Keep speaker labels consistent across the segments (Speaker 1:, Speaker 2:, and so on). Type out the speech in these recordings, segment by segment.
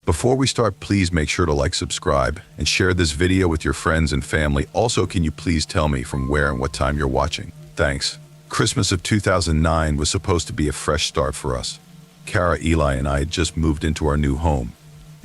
Speaker 1: Before we start, please make sure to like, subscribe, and share this video with your friends and family. Also, can you please tell me from where and what time you're watching? Thanks. Christmas of 2009 was supposed to be a fresh start for us. Kara, Eli, and I had just moved into our new home,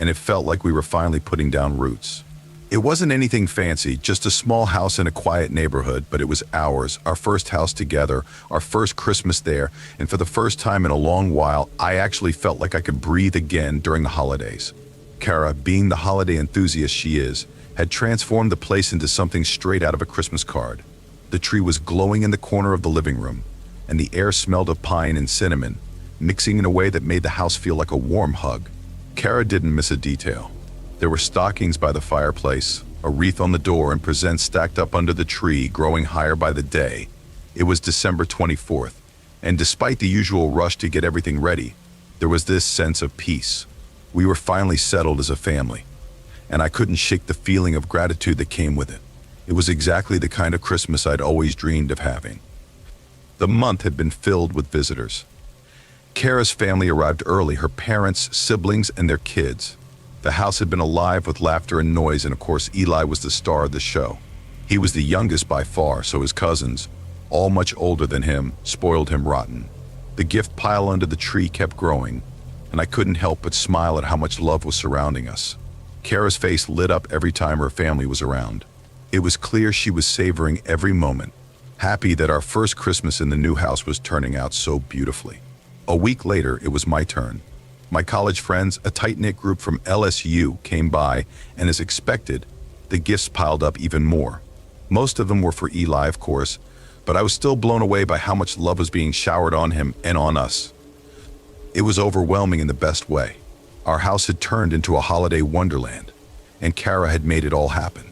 Speaker 1: and it felt like we were finally putting down roots. It wasn't anything fancy, just a small house in a quiet neighborhood, but it was ours, our first house together, our first Christmas there, and for the first time in a long while, I actually felt like I could breathe again during the holidays. Kara, being the holiday enthusiast she is, had transformed the place into something straight out of a Christmas card. The tree was glowing in the corner of the living room, and the air smelled of pine and cinnamon, mixing in a way that made the house feel like a warm hug. Kara didn't miss a detail. There were stockings by the fireplace, a wreath on the door, and presents stacked up under the tree, growing higher by the day. It was December 24th, and despite the usual rush to get everything ready, there was this sense of peace. We were finally settled as a family, and I couldn't shake the feeling of gratitude that came with it. It was exactly the kind of Christmas I'd always dreamed of having. The month had been filled with visitors. Kara's family arrived early, her parents, siblings, and their kids. The house had been alive with laughter and noise, and of course Eli was the star of the show. He was the youngest by far, so his cousins, all much older than him, spoiled him rotten. The gift pile under the tree kept growing, and I couldn't help but smile at how much love was surrounding us. Kara's face lit up every time her family was around. It was clear she was savoring every moment, happy that our first Christmas in the new house was turning out so beautifully. A week later, it was my turn. My college friends, a tight-knit group from LSU, came by, and as expected, the gifts piled up even more. Most of them were for Eli, of course, but I was still blown away by how much love was being showered on him and on us. It was overwhelming in the best way. Our house had turned into a holiday wonderland, and Kara had made it all happen.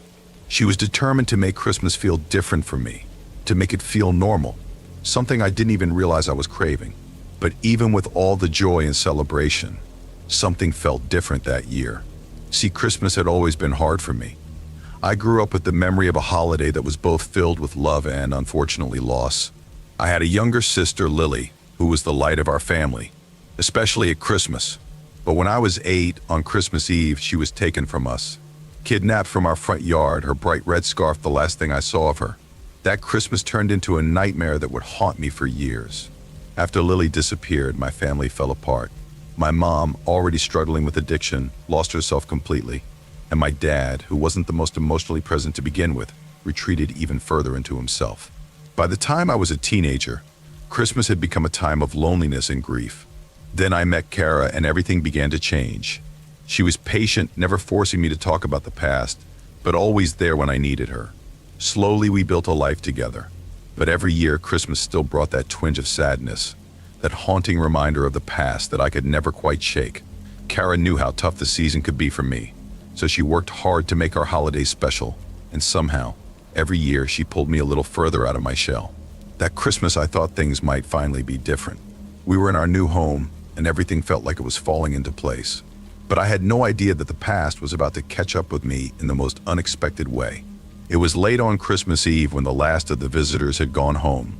Speaker 1: She was determined to make Christmas feel different for me, to make it feel normal, something I didn't even realize I was craving. But even with all the joy and celebration, something felt different that year. See, Christmas had always been hard for me. I grew up with the memory of a holiday that was both filled with love and, unfortunately, loss. I had a younger sister, Lily, who was the light of our family, especially at Christmas. But when I was 8, on Christmas Eve, she was taken from us. Kidnapped from our front yard, her bright red scarf the last thing I saw of her. That Christmas turned into a nightmare that would haunt me for years. After Lily disappeared, my family fell apart. My mom, already struggling with addiction, lost herself completely. And my dad, who wasn't the most emotionally present to begin with, retreated even further into himself. By the time I was a teenager, Christmas had become a time of loneliness and grief. Then I met Kara, and everything began to change. She was patient, never forcing me to talk about the past, but always there when I needed her. Slowly, we built a life together. But every year, Christmas still brought that twinge of sadness, that haunting reminder of the past that I could never quite shake. Kara knew how tough the season could be for me, so she worked hard to make our holidays special, and somehow, every year, she pulled me a little further out of my shell. That Christmas, I thought things might finally be different. We were in our new home, and everything felt like it was falling into place. But I had no idea that the past was about to catch up with me in the most unexpected way. It was late on Christmas Eve when the last of the visitors had gone home.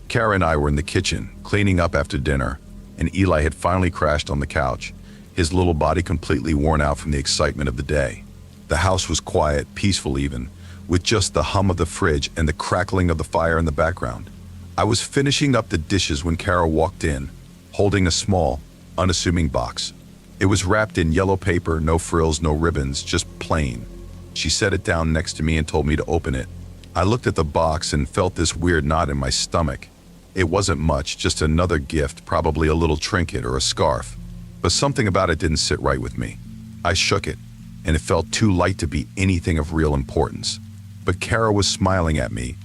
Speaker 1: Kara and I were in the kitchen, cleaning up after dinner, and Eli had finally crashed on the couch, his little body completely worn out from the excitement of the day. The house was quiet, peaceful even, with just the hum of the fridge and the crackling of the fire in the background. I was finishing up the dishes when Kara walked in, holding a small, unassuming box. It was wrapped in yellow paper, no frills, no ribbons, just plain. She set it down next to me and told me to open it. I looked at the box and felt this weird knot in my stomach. It wasn't much, just another gift, probably a little trinket or a scarf. But something about it didn't sit right with me. I shook it, and it felt too light to be anything of real importance. But Kara was smiling at me,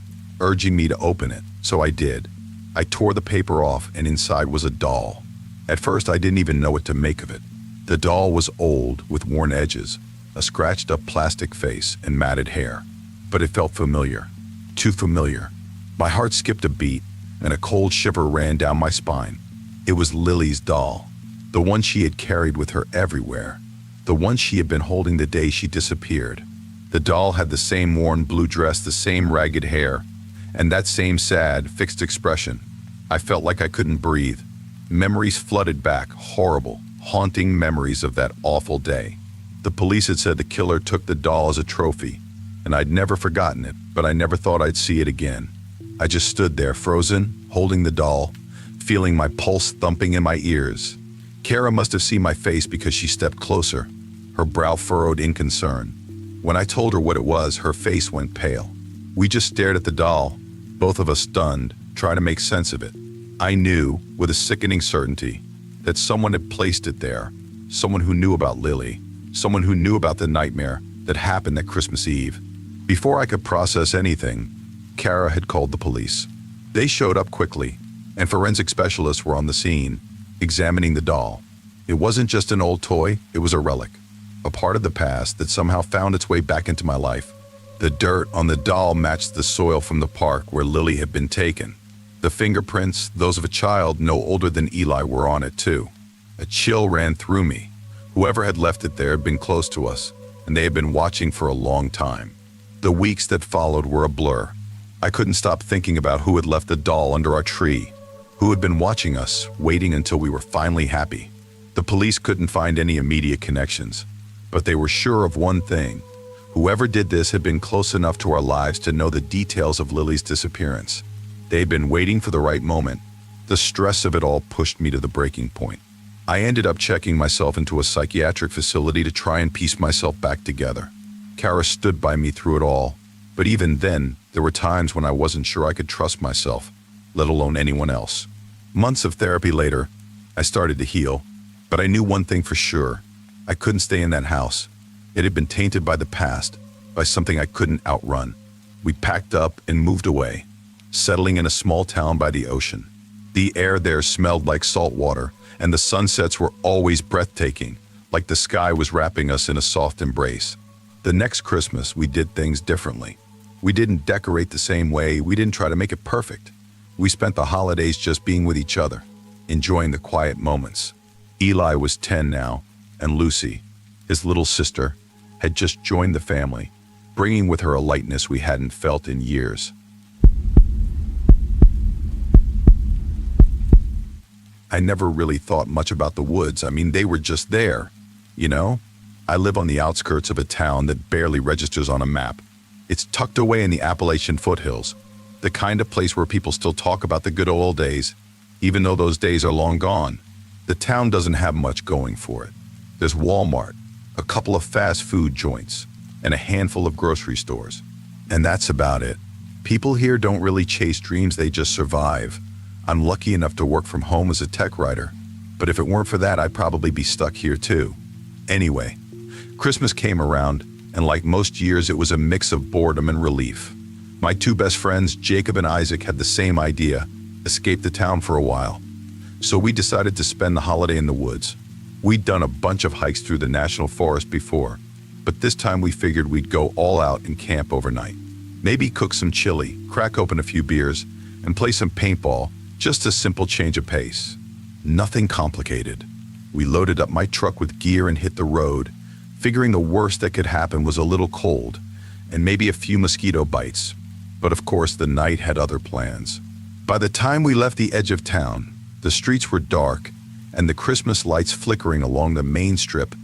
Speaker 1: urging me to open it, so I did. I tore the paper off, and inside was a doll. At first, I didn't even know what to make of it. The doll was old, with worn edges, a scratched-up plastic face, and matted hair. But it felt familiar. Too familiar. My heart skipped a beat, and a cold shiver ran down my spine. It was Lily's doll, the one she had carried with her everywhere, the one she had been holding the day she disappeared. The doll had the same worn blue dress, the same ragged hair, and that same sad, fixed expression. I felt like I couldn't breathe. Memories flooded back, horrible, haunting memories of that awful day. The police had said the killer took the doll as a trophy, and I'd never forgotten it, but I never thought I'd see it again. I just stood there, frozen, holding the doll, feeling my pulse thumping in my ears. Kara must have seen my face because she stepped closer, her brow furrowed in concern. When I told her what it was, her face went pale. We just stared at the doll, both of us stunned, trying to make sense of it. I knew, with a sickening certainty, that someone had placed it there, someone who knew about Lily, someone who knew about the nightmare that happened that Christmas Eve. Before I could process anything, Kara had called the police. They showed up quickly, and forensic specialists were on the scene, examining the doll. It wasn't just an old toy, it was a relic, a part of the past that somehow found its way back into my life. The dirt on the doll matched the soil from the park where Lily had been taken. The fingerprints, those of a child no older than Eli, were on it too. A chill ran through me. Whoever had left it there had been close to us, and they had been watching for a long time. The weeks that followed were a blur. I couldn't stop thinking about who had left the doll under our tree, who had been watching us, waiting until we were finally happy. The police couldn't find any immediate connections, but they were sure of one thing. Whoever did this had been close enough to our lives to know the details of Lily's disappearance. They had been waiting for the right moment. The stress of it all pushed me to the breaking point. I ended up checking myself into a psychiatric facility to try and piece myself back together. Kara stood by me through it all, but even then, there were times when I wasn't sure I could trust myself, let alone anyone else. Months of therapy later, I started to heal, but I knew one thing for sure. I couldn't stay in that house. It had been tainted by the past, by something I couldn't outrun. We packed up and moved away, settling in a small town by the ocean. The air there smelled like salt water, and the sunsets were always breathtaking, like the sky was wrapping us in a soft embrace. The next Christmas, we did things differently. We didn't decorate the same way, we didn't try to make it perfect. We spent the holidays just being with each other, enjoying the quiet moments. Eli was 10 now, and Lucy, his little sister, had just joined the family, bringing with her a lightness we hadn't felt in years. I never really thought much about the woods. I mean, they were just there, you know? I live on the outskirts of a town that barely registers on a map. It's tucked away in the Appalachian foothills, the kind of place where people still talk about the good old days, even though those days are long gone. The town doesn't have much going for it. There's Walmart, a couple of fast food joints, and a handful of grocery stores. And that's about it. People here don't really chase dreams, they just survive. I'm lucky enough to work from home as a tech writer, but if it weren't for that, I'd probably be stuck here too. Anyway, Christmas came around, and like most years, it was a mix of boredom and relief. My two best friends, Jacob and Isaac, had the same idea: escape the town for a while. So we decided to spend the holiday in the woods. We'd done a bunch of hikes through the national forest before, but this time we figured we'd go all out and camp overnight. Maybe cook some chili, crack open a few beers, and play some paintball. Just a simple change of pace. Nothing complicated. We loaded up my truck with gear and hit the road, figuring the worst that could happen was a little cold and maybe a few mosquito bites. But of course, the night had other plans. By the time we left the edge of town, the streets were dark, and the Christmas lights flickering along the main strip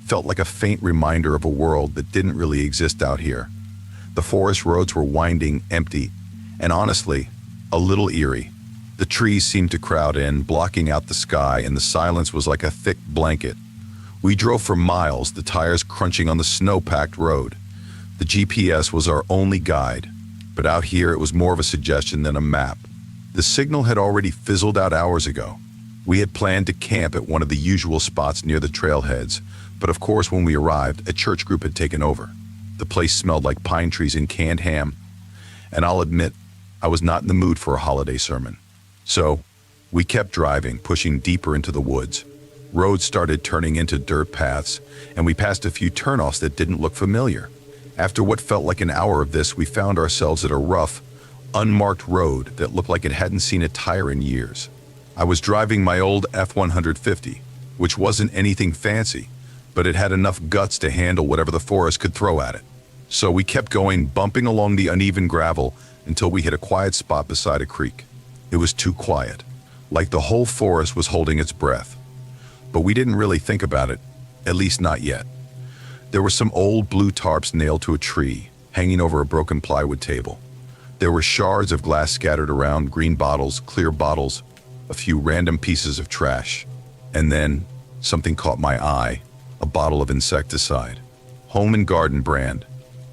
Speaker 1: felt like a faint reminder of a world that didn't really exist out here. The forest roads were winding, empty, and honestly, a little eerie. The trees seemed to crowd in, blocking out the sky, and the silence was like a thick blanket. We drove for miles, the tires crunching on the snow-packed road. The GPS was our only guide, but out here it was more of a suggestion than a map. The signal had already fizzled out hours ago. We had planned to camp at one of the usual spots near the trailheads, but of course when we arrived, a church group had taken over. The place smelled like pine trees and canned ham, and I'll admit, I was not in the mood for a holiday sermon. So, we kept driving, pushing deeper into the woods. Roads started turning into dirt paths, and we passed a few turnoffs that didn't look familiar. After what felt like an hour of this, we found ourselves at a rough, unmarked road that looked like it hadn't seen a tire in years. I was driving my old F-150, which wasn't anything fancy, but it had enough guts to handle whatever the forest could throw at it. So we kept going, bumping along the uneven gravel until we hit a quiet spot beside a creek. It was too quiet, like the whole forest was holding its breath. But we didn't really think about it, at least not yet. There were some old blue tarps nailed to a tree, hanging over a broken plywood table. There were shards of glass scattered around, green bottles, clear bottles, a few random pieces of trash. And then, something caught my eye, a bottle of insecticide. Home and Garden brand.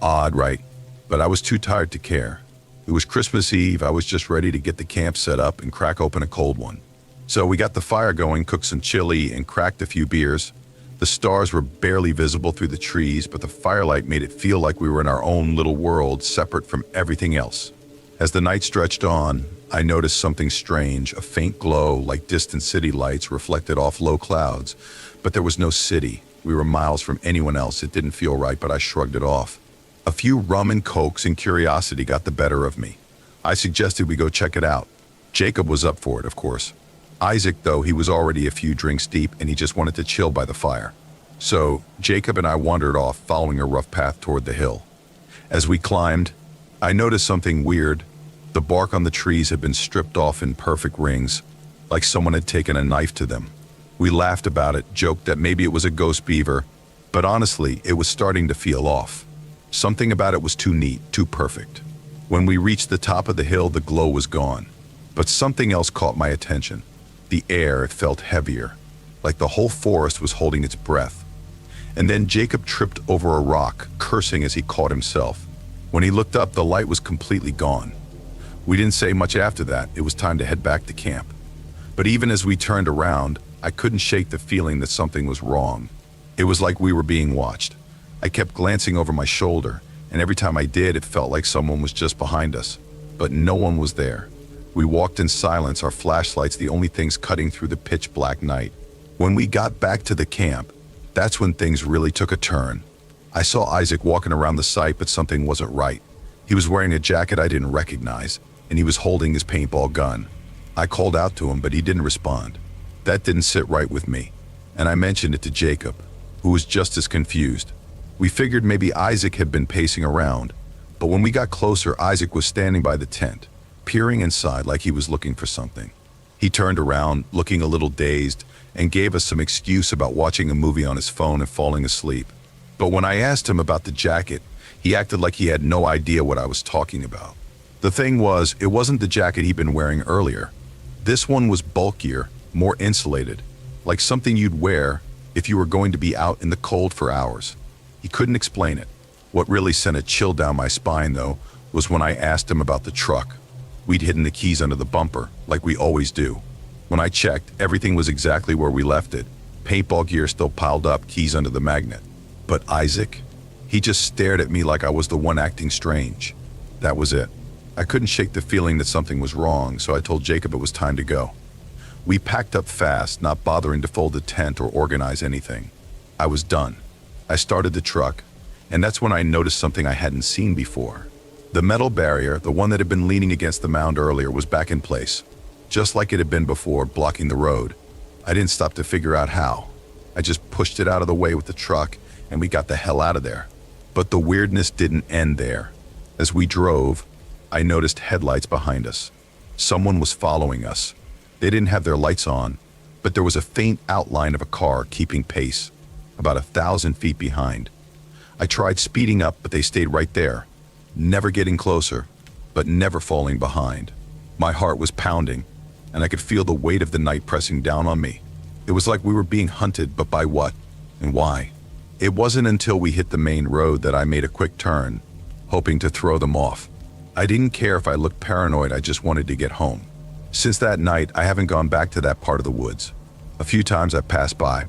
Speaker 1: Odd, right? But I was too tired to care. It was Christmas Eve, I was just ready to get the camp set up and crack open a cold one. So we got the fire going, cooked some chili, and cracked a few beers. The stars were barely visible through the trees, but the firelight made it feel like we were in our own little world, separate from everything else. As the night stretched on, I noticed something strange, a faint glow like distant city lights reflected off low clouds. But there was no city. We were miles from anyone else. It didn't feel right, but I shrugged it off. A few rum and cokes and curiosity got the better of me. I suggested we go check it out. Jacob was up for it, of course. Isaac, though, he was already a few drinks deep and he just wanted to chill by the fire. So Jacob and I wandered off, following a rough path toward the hill. As we climbed, I noticed something weird. The bark on the trees had been stripped off in perfect rings, like someone had taken a knife to them. We laughed about it, joked that maybe it was a ghost beaver, but honestly, it was starting to feel off. Something about it was too neat, too perfect. When we reached the top of the hill, the glow was gone. But something else caught my attention. The air, it felt heavier, like the whole forest was holding its breath. And then Jacob tripped over a rock, cursing as he caught himself. When he looked up, the light was completely gone. We didn't say much after that. It was time to head back to camp. But even as we turned around, I couldn't shake the feeling that something was wrong. It was like we were being watched. I kept glancing over my shoulder, and every time I did, it felt like someone was just behind us. But no one was there. We walked in silence, our flashlights the only things cutting through the pitch black night. When we got back to the camp, that's when things really took a turn. I saw Isaac walking around the site, but something wasn't right. He was wearing a jacket I didn't recognize, and he was holding his paintball gun. I called out to him, but he didn't respond. That didn't sit right with me, and I mentioned it to Jacob, who was just as confused. We figured maybe Isaac had been pacing around, but when we got closer, Isaac was standing by the tent, peering inside like he was looking for something. He turned around, looking a little dazed, and gave us some excuse about watching a movie on his phone and falling asleep. But when I asked him about the jacket, he acted like he had no idea what I was talking about. The thing was, it wasn't the jacket he'd been wearing earlier. This one was bulkier, more insulated, like something you'd wear if you were going to be out in the cold for hours. He couldn't explain it. What really sent a chill down my spine, though, was when I asked him about the truck. We'd hidden the keys under the bumper, like we always do. When I checked, everything was exactly where we left it. Paintball gear still piled up, keys under the magnet. But Isaac? He just stared at me like I was the one acting strange. That was it. I couldn't shake the feeling that something was wrong, so I told Jacob it was time to go. We packed up fast, not bothering to fold the tent or organize anything. I was done. I started the truck, and that's when I noticed something I hadn't seen before. The metal barrier, the one that had been leaning against the mound earlier, was back in place, just like it had been before, blocking the road. I didn't stop to figure out how. I just pushed it out of the way with the truck, and we got the hell out of there. But the weirdness didn't end there. As we drove, I noticed headlights behind us. Someone was following us. They didn't have their lights on, but there was a faint outline of a car keeping pace, about 1,000 feet behind. I tried speeding up, but they stayed right there, never getting closer, but never falling behind. My heart was pounding, and I could feel the weight of the night pressing down on me. It was like we were being hunted, but by what and why? It wasn't until we hit the main road that I made a quick turn, hoping to throw them off. I didn't care if I looked paranoid, I just wanted to get home. Since that night, I haven't gone back to that part of the woods. A few times I've passed by,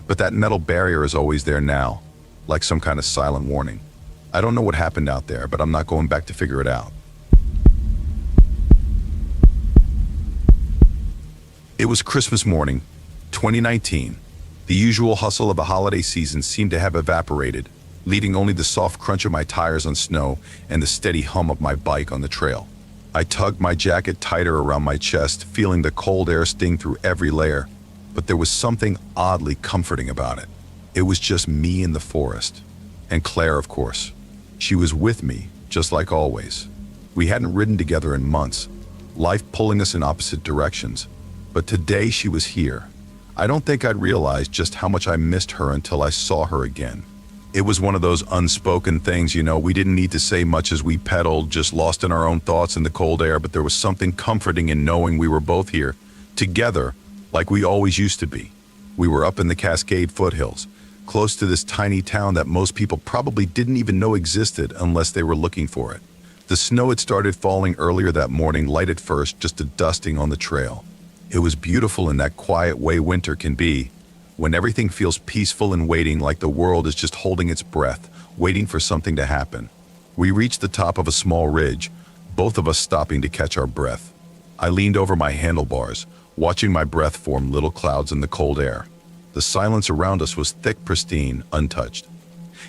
Speaker 1: but that metal barrier is always there now, like some kind of silent warning. I don't know what happened out there, but I'm not going back to figure it out. It was Christmas morning, 2019. The usual hustle of a holiday season seemed to have evaporated, leaving only the soft crunch of my tires on snow and the steady hum of my bike on the trail. I tugged my jacket tighter around my chest, feeling the cold air sting through every layer, but there was something oddly comforting about it. It was just me in the forest. And Claire, of course. She was with me, just like always. We hadn't ridden together in months, life pulling us in opposite directions. But today she was here. I don't think I'd realized just how much I missed her until I saw her again. It was one of those unspoken things, we didn't need to say much as we pedaled, just lost in our own thoughts in the cold air, but there was something comforting in knowing we were both here, together, like we always used to be. We were up in the Cascade foothills, close to this tiny town that most people probably didn't even know existed unless they were looking for it. The snow had started falling earlier that morning, light at first, just a dusting on the trail. It was beautiful in that quiet way winter can be, when everything feels peaceful and waiting, like the world is just holding its breath, waiting for something to happen. We reached the top of a small ridge, both of us stopping to catch our breath. I leaned over my handlebars, watching my breath form little clouds in the cold air. The silence around us was thick, pristine, untouched.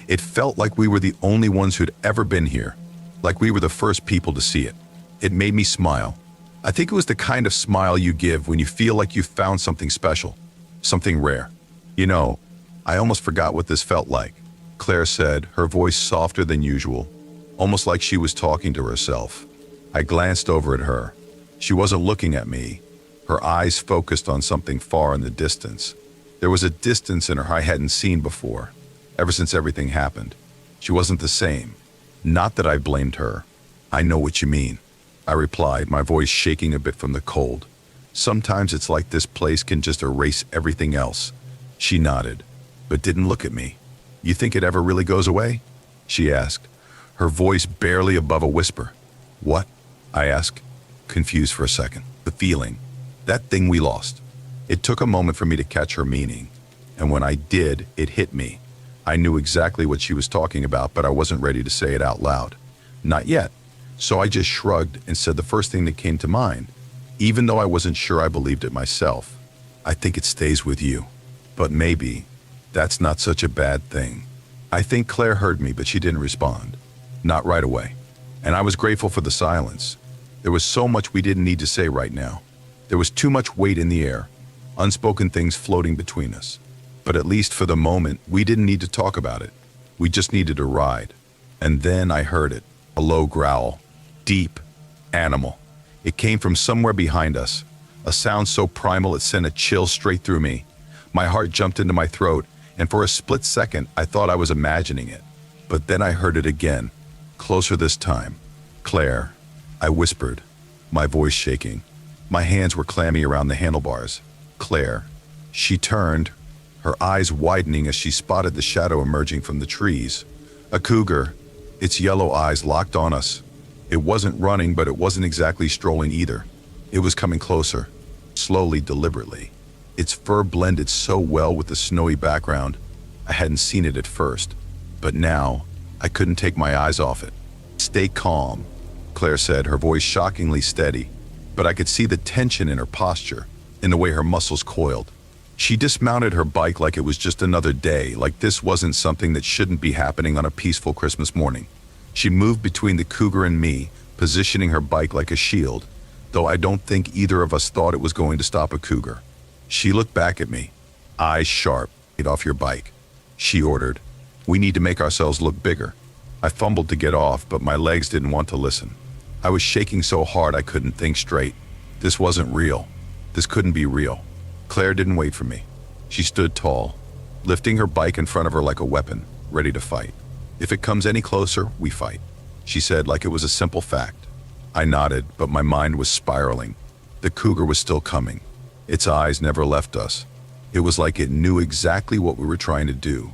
Speaker 1: It felt like we were the only ones who'd ever been here, like we were the first people to see it. It made me smile. I think it was the kind of smile you give when you feel like you've found something special, something rare. I almost forgot what this felt like, Claire said, her voice softer than usual, almost like she was talking to herself. I glanced over at her. She wasn't looking at me. Her eyes focused on something far in the distance. There was a distance in her I hadn't seen before, ever since everything happened. She wasn't the same. Not that I blamed her. I know what you mean, I replied, my voice shaking a bit from the cold. Sometimes it's like this place can just erase everything else. She nodded, but didn't look at me. You think it ever really goes away? She asked, her voice barely above a whisper. What? I asked, confused for a second. The feeling. That thing we lost. It took a moment for me to catch her meaning, and when I did, it hit me. I knew exactly what she was talking about, but I wasn't ready to say it out loud. Not yet. So I just shrugged and said the first thing that came to mind, even though I wasn't sure I believed it myself. I think it stays with you. But maybe that's not such a bad thing. I think Claire heard me, but she didn't respond. Not right away. And I was grateful for the silence. There was so much we didn't need to say right now. There was too much weight in the air, unspoken things floating between us. But at least for the moment, we didn't need to talk about it. We just needed to ride. And then I heard it, a low growl, deep, animal. It came from somewhere behind us, a sound so primal it sent a chill straight through me. My heart jumped into my throat, and for a split second, I thought I was imagining it. But then I heard it again, closer this time. Claire, I whispered, my voice shaking. My hands were clammy around the handlebars. Claire. She turned, her eyes widening as she spotted the shadow emerging from the trees. A cougar, its yellow eyes locked on us. It wasn't running, but it wasn't exactly strolling either. It was coming closer, slowly, deliberately. Its fur blended so well with the snowy background. I hadn't seen it at first, but now I couldn't take my eyes off it. Stay calm, Claire said, her voice shockingly steady, but I could see the tension in her posture, in the way her muscles coiled. She dismounted her bike like it was just another day, like this wasn't something that shouldn't be happening on a peaceful Christmas morning. She moved between the cougar and me, positioning her bike like a shield, though I don't think either of us thought it was going to stop a cougar. She looked back at me, eyes sharp. Get off your bike, she ordered. We need to make ourselves look bigger. I fumbled to get off, but my legs didn't want to listen. I was shaking so hard I couldn't think straight. This wasn't real. This couldn't be real. Claire didn't wait for me. She stood tall, lifting her bike in front of her like a weapon, ready to fight. If it comes any closer, we fight, she said like it was a simple fact. I nodded, but my mind was spiraling. The cougar was still coming. Its eyes never left us. It was like it knew exactly what we were trying to do,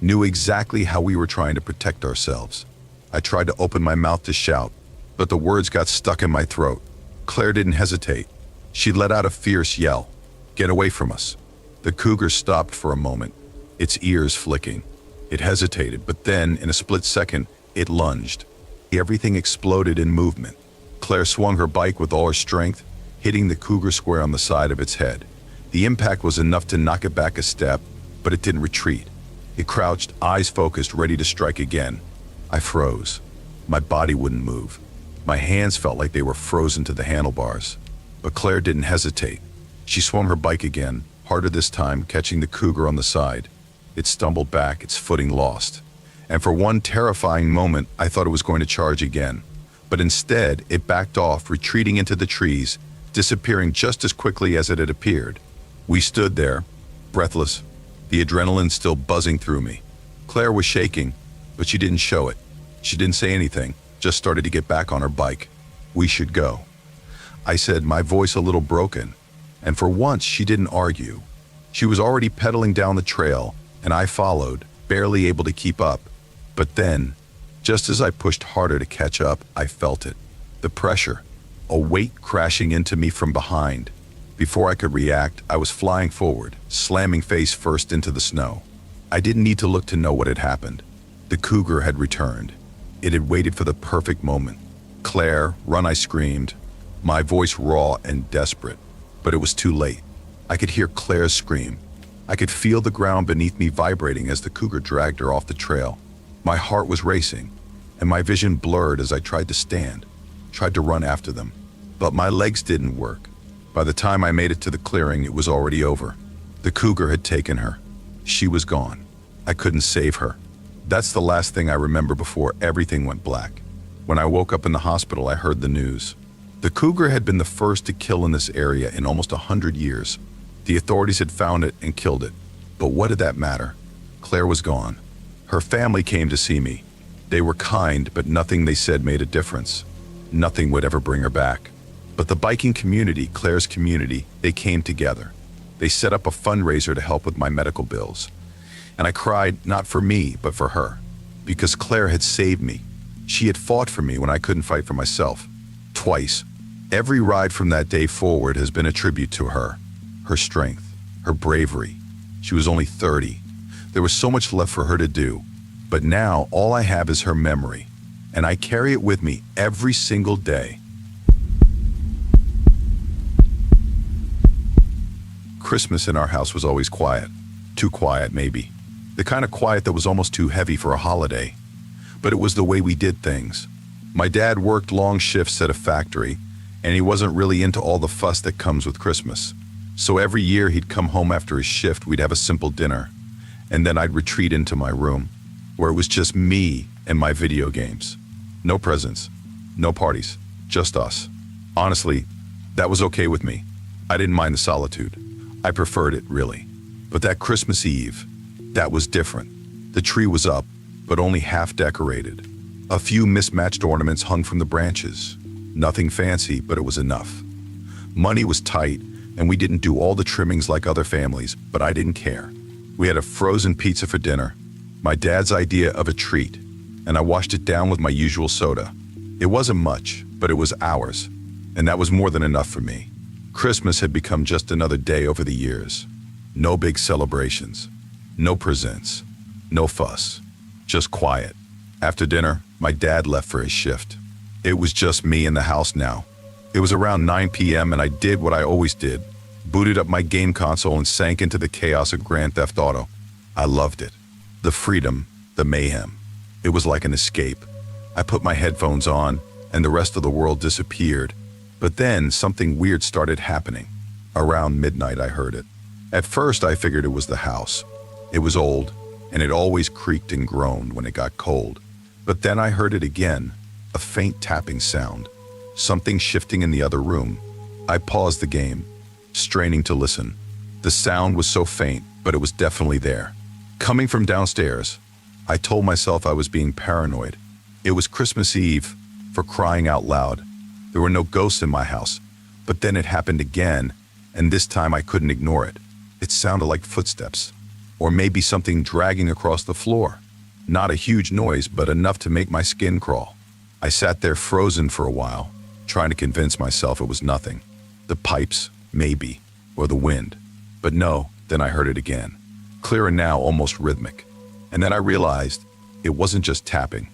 Speaker 1: knew exactly how we were trying to protect ourselves. I tried to open my mouth to shout, but the words got stuck in my throat. Claire didn't hesitate. She let out a fierce yell. Get away from us. The cougar stopped for a moment, its ears flicking. It hesitated, but then, in a split second, it lunged. Everything exploded in movement. Claire swung her bike with all her strength, hitting the cougar square on the side of its head. The impact was enough to knock it back a step, but it didn't retreat. It crouched, eyes focused, ready to strike again. I froze. My body wouldn't move. My hands felt like they were frozen to the handlebars. But Claire didn't hesitate. She swung her bike again, harder this time, catching the cougar on the side. It stumbled back, its footing lost. And for one terrifying moment, I thought it was going to charge again. But instead, it backed off, retreating into the trees, disappearing just as quickly as it had appeared. We stood there, breathless, the adrenaline still buzzing through me. Claire was shaking, but she didn't show it. She didn't say anything, just started to get back on her bike. "We should go," I said, my voice a little broken, and for once she didn't argue. She was already pedaling down the trail, and I followed, barely able to keep up. But then, just as I pushed harder to catch up, I felt it. The pressure, a weight crashing into me from behind. Before I could react, I was flying forward, slamming face first into the snow. I didn't need to look to know what had happened. The cougar had returned. It had waited for the perfect moment. "Claire, run," I screamed, my voice raw and desperate. But it was too late. I could hear Claire's scream. I could feel the ground beneath me vibrating as the cougar dragged her off the trail. My heart was racing, and my vision blurred as I tried to stand, tried to run after them. But my legs didn't work. By the time I made it to the clearing, it was already over. The cougar had taken her. She was gone. I couldn't save her. That's the last thing I remember before everything went black. When I woke up in the hospital, I heard the news. The cougar had been the first to kill in this area in almost 100 years. The authorities had found it and killed it. But what did that matter? Claire was gone. Her family came to see me. They were kind, but nothing they said made a difference. Nothing would ever bring her back. But the biking community, Claire's community, they came together. They set up a fundraiser to help with my medical bills. And I cried, not for me, but for her. Because Claire had saved me. She had fought for me when I couldn't fight for myself. Twice. Every ride from that day forward has been a tribute to her. Her strength, her bravery. She was only 30. There was so much left for her to do. But now all I have is her memory. And I carry it with me every single day. Christmas in our house was always quiet. Too quiet, maybe. The kind of quiet that was almost too heavy for a holiday. But it was the way we did things. My dad worked long shifts at a factory, and he wasn't really into all the fuss that comes with Christmas. So every year he'd come home after his shift, we'd have a simple dinner, and then I'd retreat into my room, where it was just me and my video games. No presents, no parties, just us. Honestly, that was okay with me. I didn't mind the solitude. I preferred it, really. But that Christmas Eve, that was different. The tree was up, but only half decorated. A few mismatched ornaments hung from the branches. Nothing fancy, but it was enough. Money was tight, and we didn't do all the trimmings like other families, but I didn't care. We had a frozen pizza for dinner, my dad's idea of a treat, and I washed it down with my usual soda. It wasn't much, but it was ours, and that was more than enough for me. Christmas had become just another day over the years. No big celebrations, no presents, no fuss, just quiet. After dinner, my dad left for his shift. It was just me in the house now. It was around 9 p.m. and I did what I always did, booted up my game console and sank into the chaos of Grand Theft Auto. I loved it. The freedom, the mayhem. It was like an escape. I put my headphones on and the rest of the world disappeared. But then something weird started happening. Around midnight I heard it. At first I figured it was the house. It was old and it always creaked and groaned when it got cold. But then I heard it again, a faint tapping sound. Something shifting in the other room. I paused the game, straining to listen. The sound was so faint, but it was definitely there. Coming from downstairs, I told myself I was being paranoid. It was Christmas Eve, for crying out loud. There were no ghosts in my house, but then it happened again, and this time I couldn't ignore it. It sounded like footsteps, or maybe something dragging across the floor. Not a huge noise, but enough to make my skin crawl. I sat there frozen for a while, trying to convince myself it was nothing. The pipes, maybe, or the wind. But no, then I heard it again. Clearer now, almost rhythmic. And then I realized it wasn't just tapping.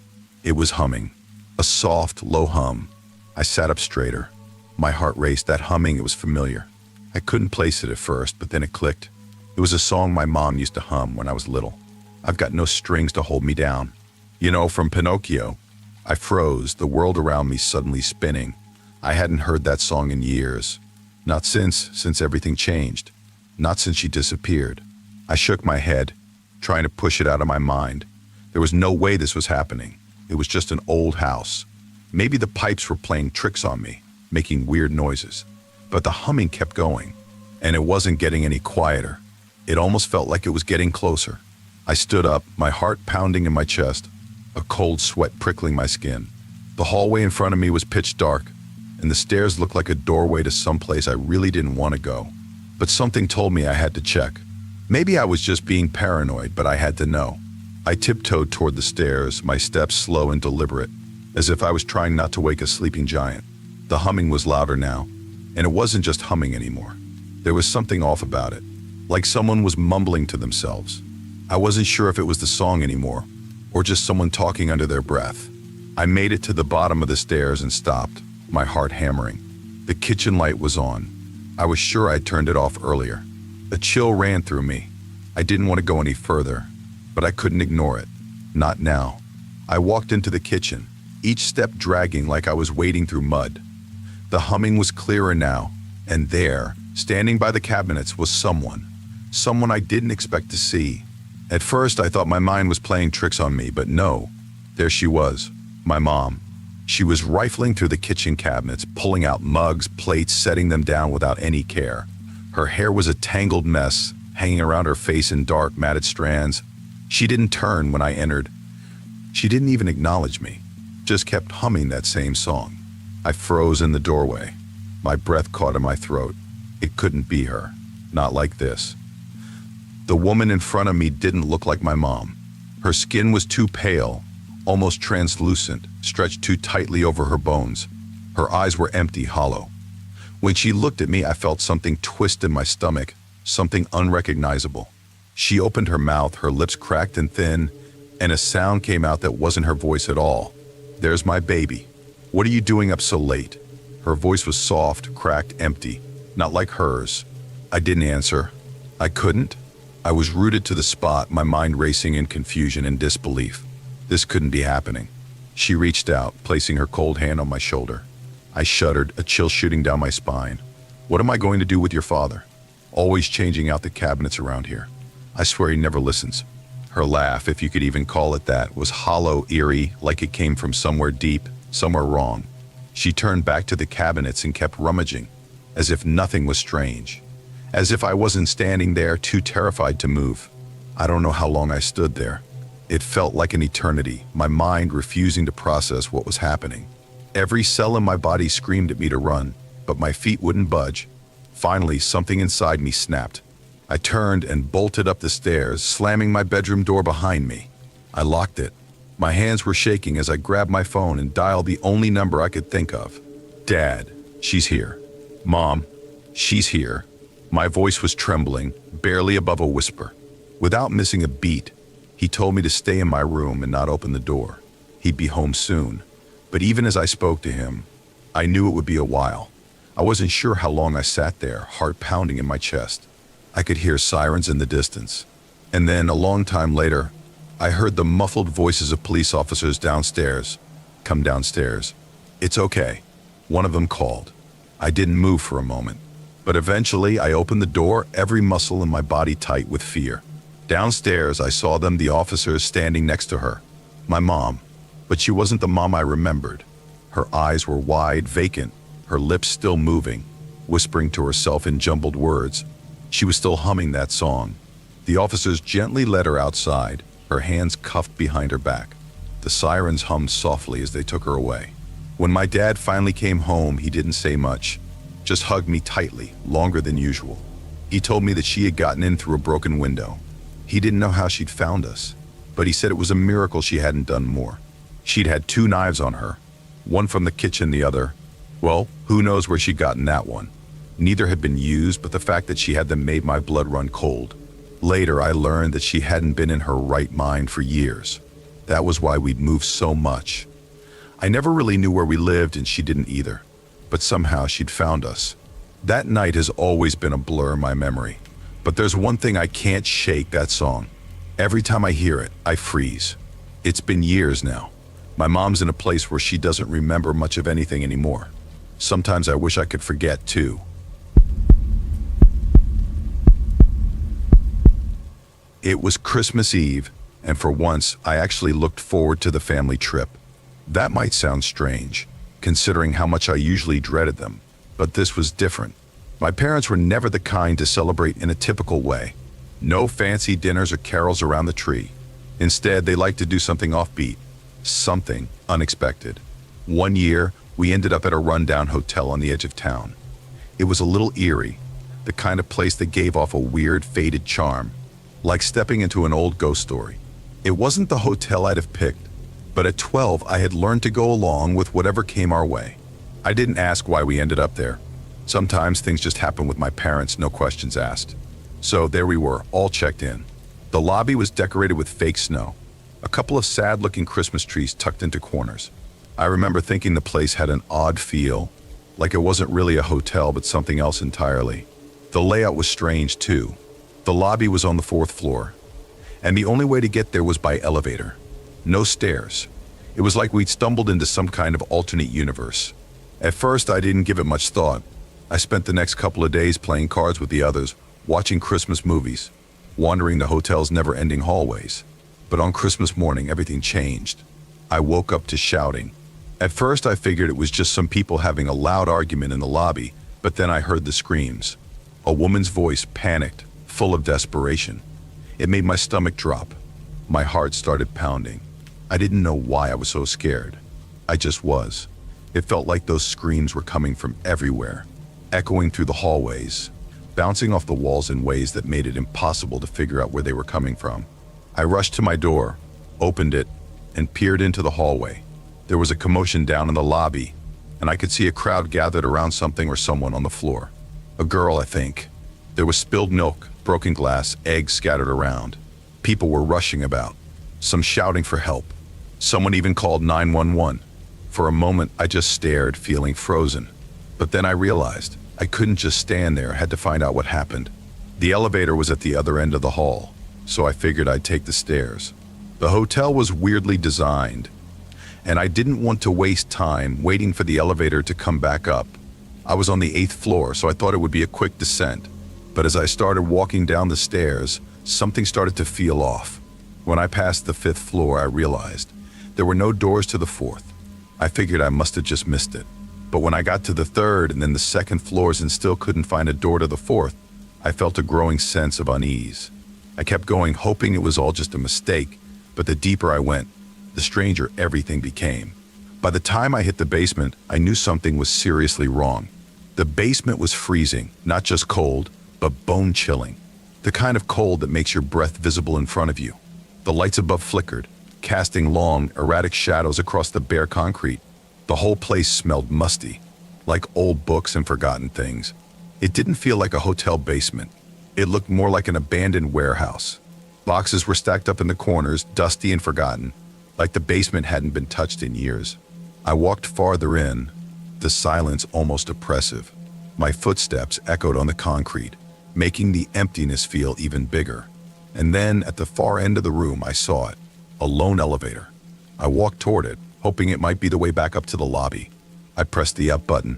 Speaker 1: It was humming. A soft, low hum. I sat up straighter. My heart raced. That humming, it was familiar. I couldn't place it at first, but then it clicked. It was a song my mom used to hum when I was little. I've got no strings to hold me down. You know, from Pinocchio. I froze, the world around me suddenly spinning. I hadn't heard that song in years. Not since everything changed. Not since she disappeared. I shook my head, trying to push it out of my mind. There was no way this was happening. It was just an old house. Maybe the pipes were playing tricks on me, making weird noises. But the humming kept going, and it wasn't getting any quieter. It almost felt like it was getting closer. I stood up, my heart pounding in my chest, a cold sweat prickling my skin. The hallway in front of me was pitch dark, and the stairs looked like a doorway to someplace I really didn't want to go. But something told me I had to check. Maybe I was just being paranoid, but I had to know. I tiptoed toward the stairs, my steps slow and deliberate, as if I was trying not to wake a sleeping giant. The humming was louder now, and it wasn't just humming anymore. There was something off about it, like someone was mumbling to themselves. I wasn't sure if it was the song anymore, or just someone talking under their breath. I made it to the bottom of the stairs and stopped, my heart hammering. The kitchen light was on. I was sure I'd turned it off earlier. A chill ran through me. I didn't want to go any further, but I couldn't ignore it. Not now. I walked into the kitchen, each step dragging like I was wading through mud. The humming was clearer now, and there, standing by the cabinets, was someone I didn't expect to see. At first, I thought my mind was playing tricks on me, but no. There she was, my mom. She was rifling through the kitchen cabinets, pulling out mugs, plates, setting them down without any care. Her hair was a tangled mess, hanging around her face in dark, matted strands. She didn't turn when I entered. She didn't even acknowledge me, just kept humming that same song. I froze in the doorway. My breath caught in my throat. It couldn't be her. Not like this. The woman in front of me didn't look like my mom. Her skin was too pale, almost translucent, stretched too tightly over her bones. Her eyes were empty, hollow. When she looked at me, I felt something twist in my stomach, something unrecognizable. She opened her mouth, her lips cracked and thin, and a sound came out that wasn't her voice at all. "There's my baby. What are you doing up so late?" Her voice was soft, cracked, empty, not like hers. I didn't answer. I couldn't. I was rooted to the spot, my mind racing in confusion and disbelief. This couldn't be happening. She reached out, placing her cold hand on my shoulder. I shuddered, a chill shooting down my spine. "What am I going to do with your father? Always changing out the cabinets around here. I swear he never listens." Her laugh, if you could even call it that, was hollow, eerie, like it came from somewhere deep, somewhere wrong. She turned back to the cabinets and kept rummaging, as if nothing was strange. As if I wasn't standing there, too terrified to move. I don't know how long I stood there. It felt like an eternity, my mind refusing to process what was happening. Every cell in my body screamed at me to run, but my feet wouldn't budge. Finally, something inside me snapped. I turned and bolted up the stairs, slamming my bedroom door behind me. I locked it. My hands were shaking as I grabbed my phone and dialed the only number I could think of. "Dad, she's here. Mom, she's here." My voice was trembling, barely above a whisper. Without missing a beat, he told me to stay in my room and not open the door. He'd be home soon. But even as I spoke to him, I knew it would be a while. I wasn't sure how long I sat there, heart pounding in my chest. I could hear sirens in the distance. And then, a long time later, I heard the muffled voices of police officers downstairs. "Come downstairs. It's okay." One of them called. I didn't move for a moment. But eventually, I opened the door, every muscle in my body tight with fear. Downstairs, I saw them, the officers standing next to her. My mom. But she wasn't the mom I remembered. Her eyes were wide, vacant, her lips still moving, whispering to herself in jumbled words. She was still humming that song. The officers gently led her outside, her hands cuffed behind her back. The sirens hummed softly as they took her away. When my dad finally came home, he didn't say much, just hugged me tightly, longer than usual. He told me that she had gotten in through a broken window. He didn't know how she'd found us, but he said it was a miracle she hadn't done more. She'd had 2 knives on her, one from the kitchen, the other, well, who knows where she'd gotten that one. Neither had been used, but the fact that she had them made my blood run cold. Later, I learned that she hadn't been in her right mind for years. That was why we'd moved so much. I never really knew where we lived, and she didn't either. But somehow she'd found us. That night has always been a blur in my memory. But there's one thing I can't shake, that song. Every time I hear it, I freeze. It's been years now. My mom's in a place where she doesn't remember much of anything anymore. Sometimes I wish I could forget, too. It was Christmas Eve, and for once, I actually looked forward to the family trip. That might sound strange, considering how much I usually dreaded them, but this was different. My parents were never the kind to celebrate in a typical way. No fancy dinners or carols around the tree. Instead, they liked to do something offbeat, something unexpected. One year, we ended up at a rundown hotel on the edge of town. It was a little eerie, the kind of place that gave off a weird, faded charm, like stepping into an old ghost story. It wasn't the hotel I'd have picked, but at 12, I had learned to go along with whatever came our way. I didn't ask why we ended up there. Sometimes things just happen with my parents, no questions asked. So there we were, all checked in. The lobby was decorated with fake snow, a couple of sad-looking Christmas trees tucked into corners. I remember thinking the place had an odd feel, like it wasn't really a hotel but something else entirely. The layout was strange too. The lobby was on the 4th floor, and the only way to get there was by elevator. No stairs. It was like we'd stumbled into some kind of alternate universe. At first, I didn't give it much thought. I spent the next couple of days playing cards with the others, watching Christmas movies, wandering the hotel's never-ending hallways. But on Christmas morning, everything changed. I woke up to shouting. At first, I figured it was just some people having a loud argument in the lobby, but then I heard the screams. A woman's voice, panicked, full of desperation. It made my stomach drop. My heart started pounding. I didn't know why I was so scared. I just was. It felt like those screams were coming from everywhere, echoing through the hallways, bouncing off the walls in ways that made it impossible to figure out where they were coming from. I rushed to my door, opened it, and peered into the hallway. There was a commotion down in the lobby, and I could see a crowd gathered around something or someone on the floor. A girl, I think. There was spilled milk, broken glass, eggs scattered around. People were rushing about, some shouting for help. Someone even called 911. For a moment, I just stared, feeling frozen. But then I realized I couldn't just stand there, I had to find out what happened. The elevator was at the other end of the hall, so I figured I'd take the stairs. The hotel was weirdly designed, and I didn't want to waste time waiting for the elevator to come back up. I was on the 8th floor, so I thought it would be a quick descent. But as I started walking down the stairs, something started to feel off. When I passed the 5th floor, I realized there were no doors to the 4th. I figured I must have just missed it. But when I got to the 3rd and then the 2nd floors and still couldn't find a door to the 4th, I felt a growing sense of unease. I kept going, hoping it was all just a mistake, but the deeper I went, the stranger everything became. By the time I hit the basement, I knew something was seriously wrong. The basement was freezing, not just cold, but bone-chilling. The kind of cold that makes your breath visible in front of you. The lights above flickered, casting long, erratic shadows across the bare concrete. The whole place smelled musty, like old books and forgotten things. It didn't feel like a hotel basement. It looked more like an abandoned warehouse. Boxes were stacked up in the corners, dusty and forgotten, like the basement hadn't been touched in years. I walked farther in, the silence almost oppressive. My footsteps echoed on the concrete, making the emptiness feel even bigger. And then, at the far end of the room, I saw it, a lone elevator. I walked toward it, hoping it might be the way back up to the lobby. I pressed the up button.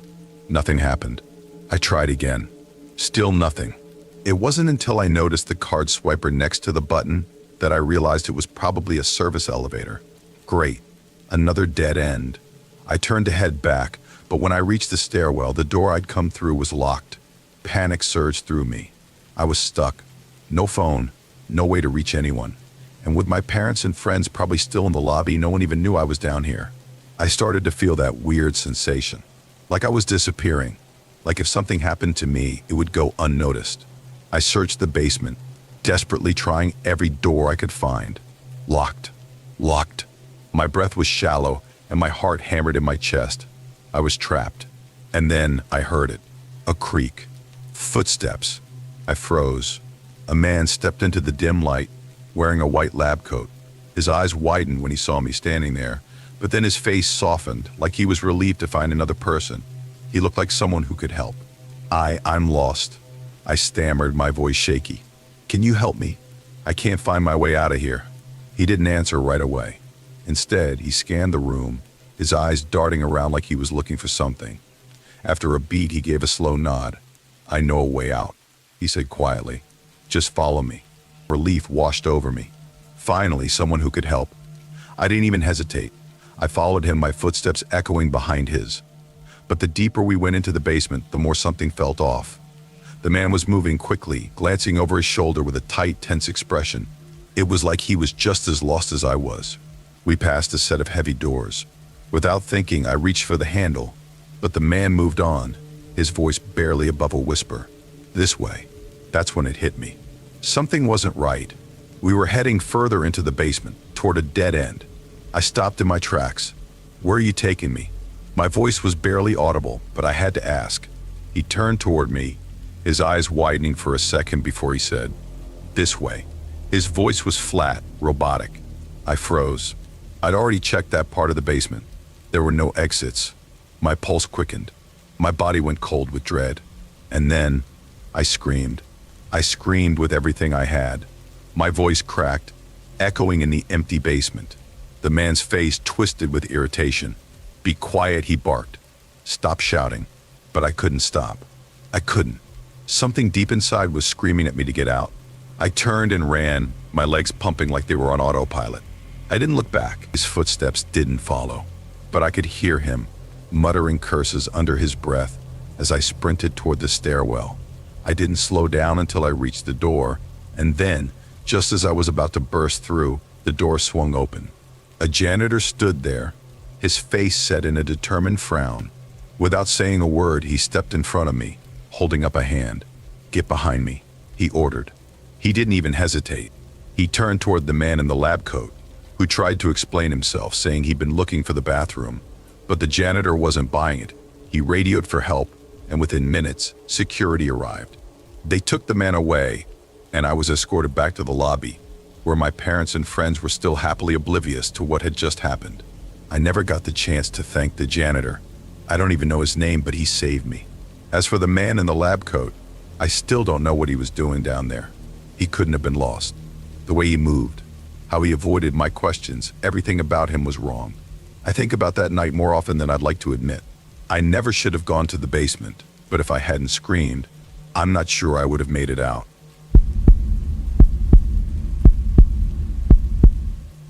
Speaker 1: Nothing happened. I tried again. Still nothing. It wasn't until I noticed the card swiper next to the button that I realized it was probably a service elevator. Great. Another dead end. I turned to head back, but when I reached the stairwell, the door I'd come through was locked. Panic surged through me. I was stuck. No phone, no way to reach anyone. And with my parents and friends probably still in the lobby, no one even knew I was down here. I started to feel that weird sensation, like I was disappearing, like if something happened to me, it would go unnoticed. I searched the basement, desperately trying every door I could find. Locked. Locked. My breath was shallow, and my heart hammered in my chest. I was trapped. And then I heard it. A creak. Footsteps. I froze. A man stepped into the dim light, wearing a white lab coat. His eyes widened when he saw me standing there, but then his face softened, like he was relieved to find another person. He looked like someone who could help. I'm lost. I stammered, my voice shaky. Can you help me? I can't find my way out of here. He didn't answer right away. Instead, he scanned the room, his eyes darting around like he was looking for something. After a beat, he gave a slow nod. I know a way out, he said quietly. Just follow me. Relief washed over me. Finally, someone who could help. I didn't even hesitate. I followed him, my footsteps echoing behind his. But the deeper we went into the basement, the more something felt off. The man was moving quickly, glancing over his shoulder with a tight, tense expression. It was like he was just as lost as I was. We passed a set of heavy doors. Without thinking, I reached for the handle, but the man moved on, his voice barely above a whisper. This way. That's when it hit me. Something wasn't right. We were heading further into the basement, toward a dead end. I stopped in my tracks. Where are you taking me? My voice was barely audible, but I had to ask. He turned toward me, his eyes widening for a second before he said, this way. His voice was flat, robotic. I froze. I'd already checked that part of the basement. There were no exits. My pulse quickened. My body went cold with dread. And then, I screamed. I screamed with everything I had. My voice cracked, echoing in the empty basement. The man's face twisted with irritation. Be quiet, he barked. Stop shouting. But I couldn't stop. I couldn't. Something deep inside was screaming at me to get out. I turned and ran, my legs pumping like they were on autopilot. I didn't look back. His footsteps didn't follow. But I could hear him, muttering curses under his breath as I sprinted toward the stairwell. I didn't slow down until I reached the door, and then, just as I was about to burst through, the door swung open. A janitor stood there, his face set in a determined frown. Without saying a word, he stepped in front of me, holding up a hand. Get behind me, he ordered. He didn't even hesitate. He turned toward the man in the lab coat, who tried to explain himself, saying he'd been looking for the bathroom. But the janitor wasn't buying it. He radioed for help, and within minutes, security arrived. They took the man away, and I was escorted back to the lobby, where my parents and friends were still happily oblivious to what had just happened. I never got the chance to thank the janitor. I don't even know his name, but he saved me. As for the man in the lab coat, I still don't know what he was doing down there. He couldn't have been lost. The way he moved, how he avoided my questions, everything about him was wrong. I think about that night more often than I'd like to admit. I never should have gone to the basement, but if I hadn't screamed, I'm not sure I would have made it out.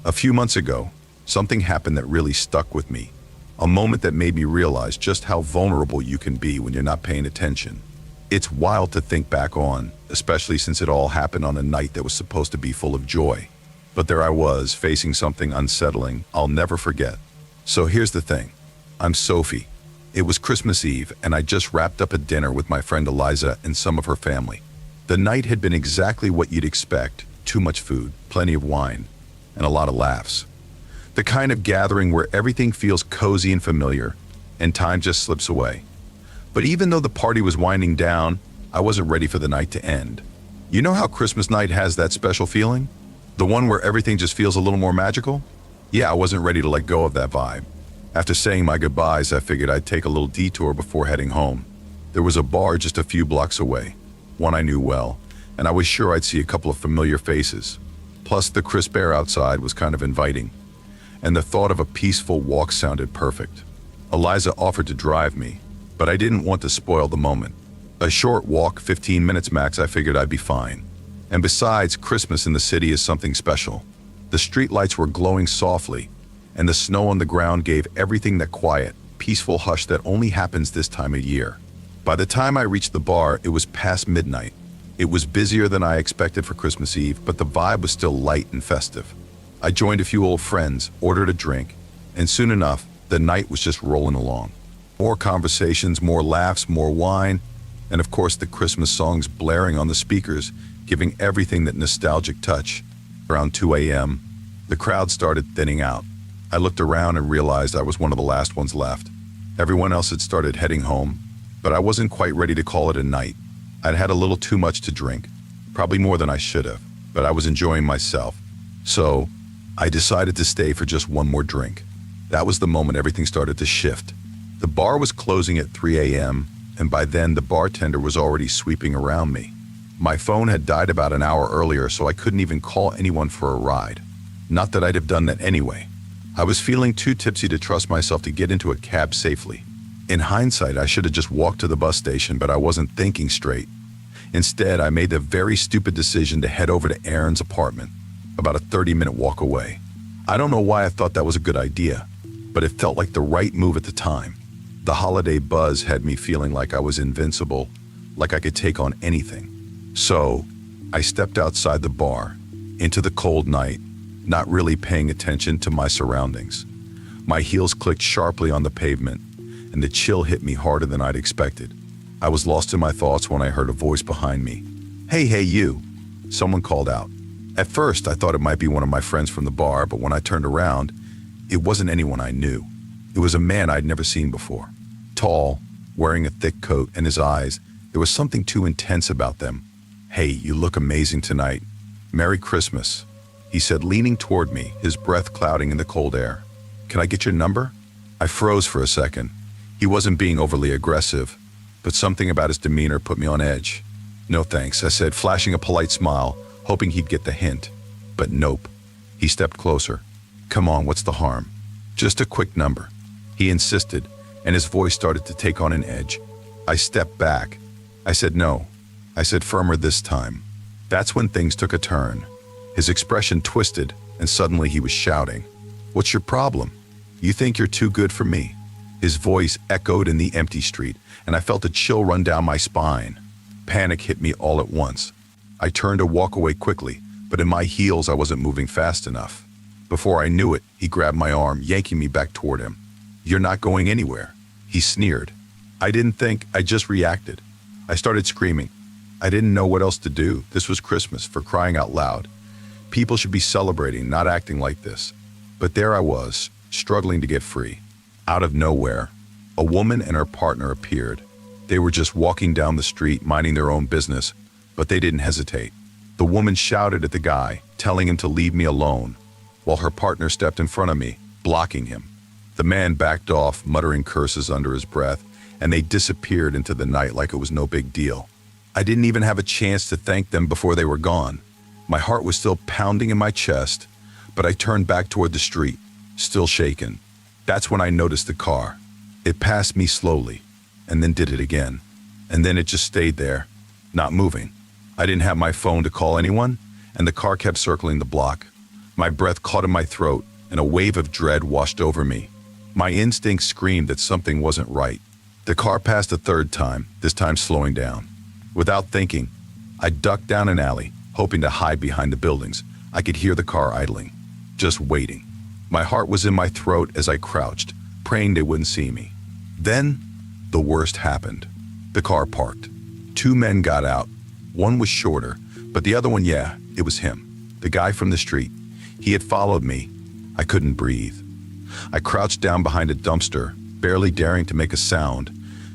Speaker 1: A few months ago, something happened that really stuck with me. A moment that made me realize just how vulnerable you can be when you're not paying attention. It's wild to think back on, especially since it all happened on a night that was supposed to be full of joy. But there I was, facing something unsettling I'll never forget. So here's the thing. I'm Sophie. It was Christmas Eve, and I just wrapped up a dinner with my friend Eliza and some of her family. The night had been exactly what you'd expect. Too much food, plenty of wine, and a lot of laughs. The kind of gathering where everything feels cozy and familiar, and time just slips away. But even though the party was winding down, I wasn't ready for the night to end. You know how Christmas night has that special feeling? The one where everything just feels a little more magical? Yeah, I wasn't ready to let go of that vibe. After saying my goodbyes, I figured I'd take a little detour before heading home. There was a bar just a few blocks away, one I knew well, and I was sure I'd see a couple of familiar faces. Plus, the crisp air outside was kind of inviting, and the thought of a peaceful walk sounded perfect. Eliza offered to drive me, but I didn't want to spoil the moment. A short walk, 15 minutes max, I figured I'd be fine. And besides, Christmas in the city is something special. The streetlights were glowing softly, and the snow on the ground gave everything that quiet, peaceful hush that only happens this time of year. By the time I reached the bar, it was past midnight. It was busier than I expected for Christmas Eve, but the vibe was still light and festive. I joined a few old friends, ordered a drink, and soon enough, the night was just rolling along. More conversations, more laughs, more wine, and of course the Christmas songs blaring on the speakers, giving everything that nostalgic touch. Around 2 a.m., the crowd started thinning out. I looked around and realized I was one of the last ones left. Everyone else had started heading home, but I wasn't quite ready to call it a night. I'd had a little too much to drink, probably more than I should have, but I was enjoying myself. So, I decided to stay for just one more drink. That was the moment everything started to shift. The bar was closing at 3 a.m., and by then the bartender was already sweeping around me. My phone had died about an hour earlier, so I couldn't even call anyone for a ride. Not that I'd have done that anyway. I was feeling too tipsy to trust myself to get into a cab safely. In hindsight, I should have just walked to the bus station, but I wasn't thinking straight. Instead, I made the very stupid decision to head over to Aaron's apartment, about a 30-minute walk away. I don't know why I thought that was a good idea, but it felt like the right move at the time. The holiday buzz had me feeling like I was invincible, like I could take on anything. So, I stepped outside the bar, into the cold night, not really paying attention to my surroundings. My heels clicked sharply on the pavement, and the chill hit me harder than I'd expected. I was lost in my thoughts when I heard a voice behind me. Hey, you. Someone called out. At first, I thought it might be one of my friends from the bar, but when I turned around, it wasn't anyone I knew. It was a man I'd never seen before. Tall, wearing a thick coat, and his eyes, there was something too intense about them. Hey, you look amazing tonight. Merry Christmas, he said, leaning toward me, his breath clouding in the cold air. Can I get your number? I froze for a second. He wasn't being overly aggressive, but something about his demeanor put me on edge. No thanks, I said, flashing a polite smile, hoping he'd get the hint. But nope. He stepped closer. Come on, what's the harm? Just a quick number. He insisted, and his voice started to take on an edge. I stepped back. I said no. I said firmer this time. That's when things took a turn. His expression twisted, and suddenly he was shouting. What's your problem? You think you're too good for me? His voice echoed in the empty street, and I felt a chill run down my spine. Panic hit me all at once. I turned to walk away quickly, but in my heels I wasn't moving fast enough. Before I knew it, he grabbed my arm, yanking me back toward him. You're not going anywhere, he sneered. I didn't think, I just reacted. I started screaming. I didn't know what else to do. This was Christmas, for crying out loud. People should be celebrating, not acting like this. But there I was, struggling to get free. Out of nowhere, a woman and her partner appeared. They were just walking down the street, minding their own business, but they didn't hesitate. The woman shouted at the guy, telling him to leave me alone, while her partner stepped in front of me, blocking him. The man backed off, muttering curses under his breath, and they disappeared into the night like it was no big deal. I didn't even have a chance to thank them before they were gone. My heart was still pounding in my chest, but I turned back toward the street, still shaken. That's when I noticed the car. It passed me slowly, and then did it again. And then it just stayed there, not moving. I didn't have my phone to call anyone, and the car kept circling the block. My breath caught in my throat, and a wave of dread washed over me. My instincts screamed that something wasn't right. The car passed a third time, this time slowing down. Without thinking, I ducked down an alley, hoping to hide behind the buildings. I could hear the car idling, just waiting. My heart was in my throat as I crouched, praying they wouldn't see me. Then, the worst happened. The car parked. Two men got out. One was shorter, but the other one, yeah, it was him. The guy from the street. He had followed me. I couldn't breathe. I crouched down behind a dumpster, barely daring to make a sound.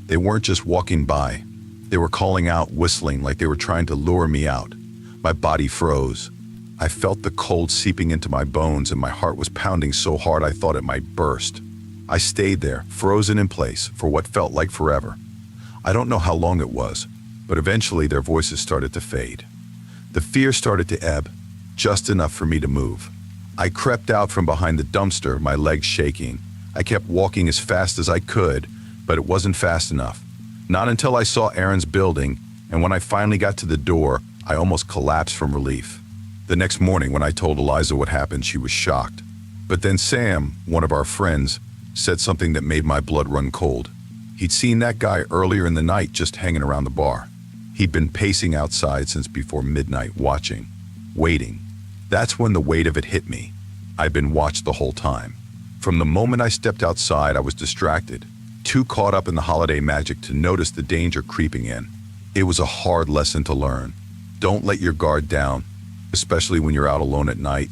Speaker 1: They weren't just walking by. They were calling out, whistling like they were trying to lure me out. My body froze. I felt the cold seeping into my bones, and my heart was pounding so hard I thought it might burst. I stayed there, frozen in place, for what felt like forever. I don't know how long it was, but eventually their voices started to fade. The fear started to ebb, just enough for me to move. I crept out from behind the dumpster, my legs shaking. I kept walking as fast as I could, but it wasn't fast enough. Not until I saw Aaron's building, and when I finally got to the door, I almost collapsed from relief. The next morning, when I told Eliza what happened, she was shocked. But then Sam, one of our friends, said something that made my blood run cold. He'd seen that guy earlier in the night just hanging around the bar. He'd been pacing outside since before midnight, watching, waiting. That's when the weight of it hit me. I'd been watched the whole time. From the moment I stepped outside, I was distracted, too caught up in the holiday magic to notice the danger creeping in. It was a hard lesson to learn. Don't let your guard down, especially when you're out alone at night.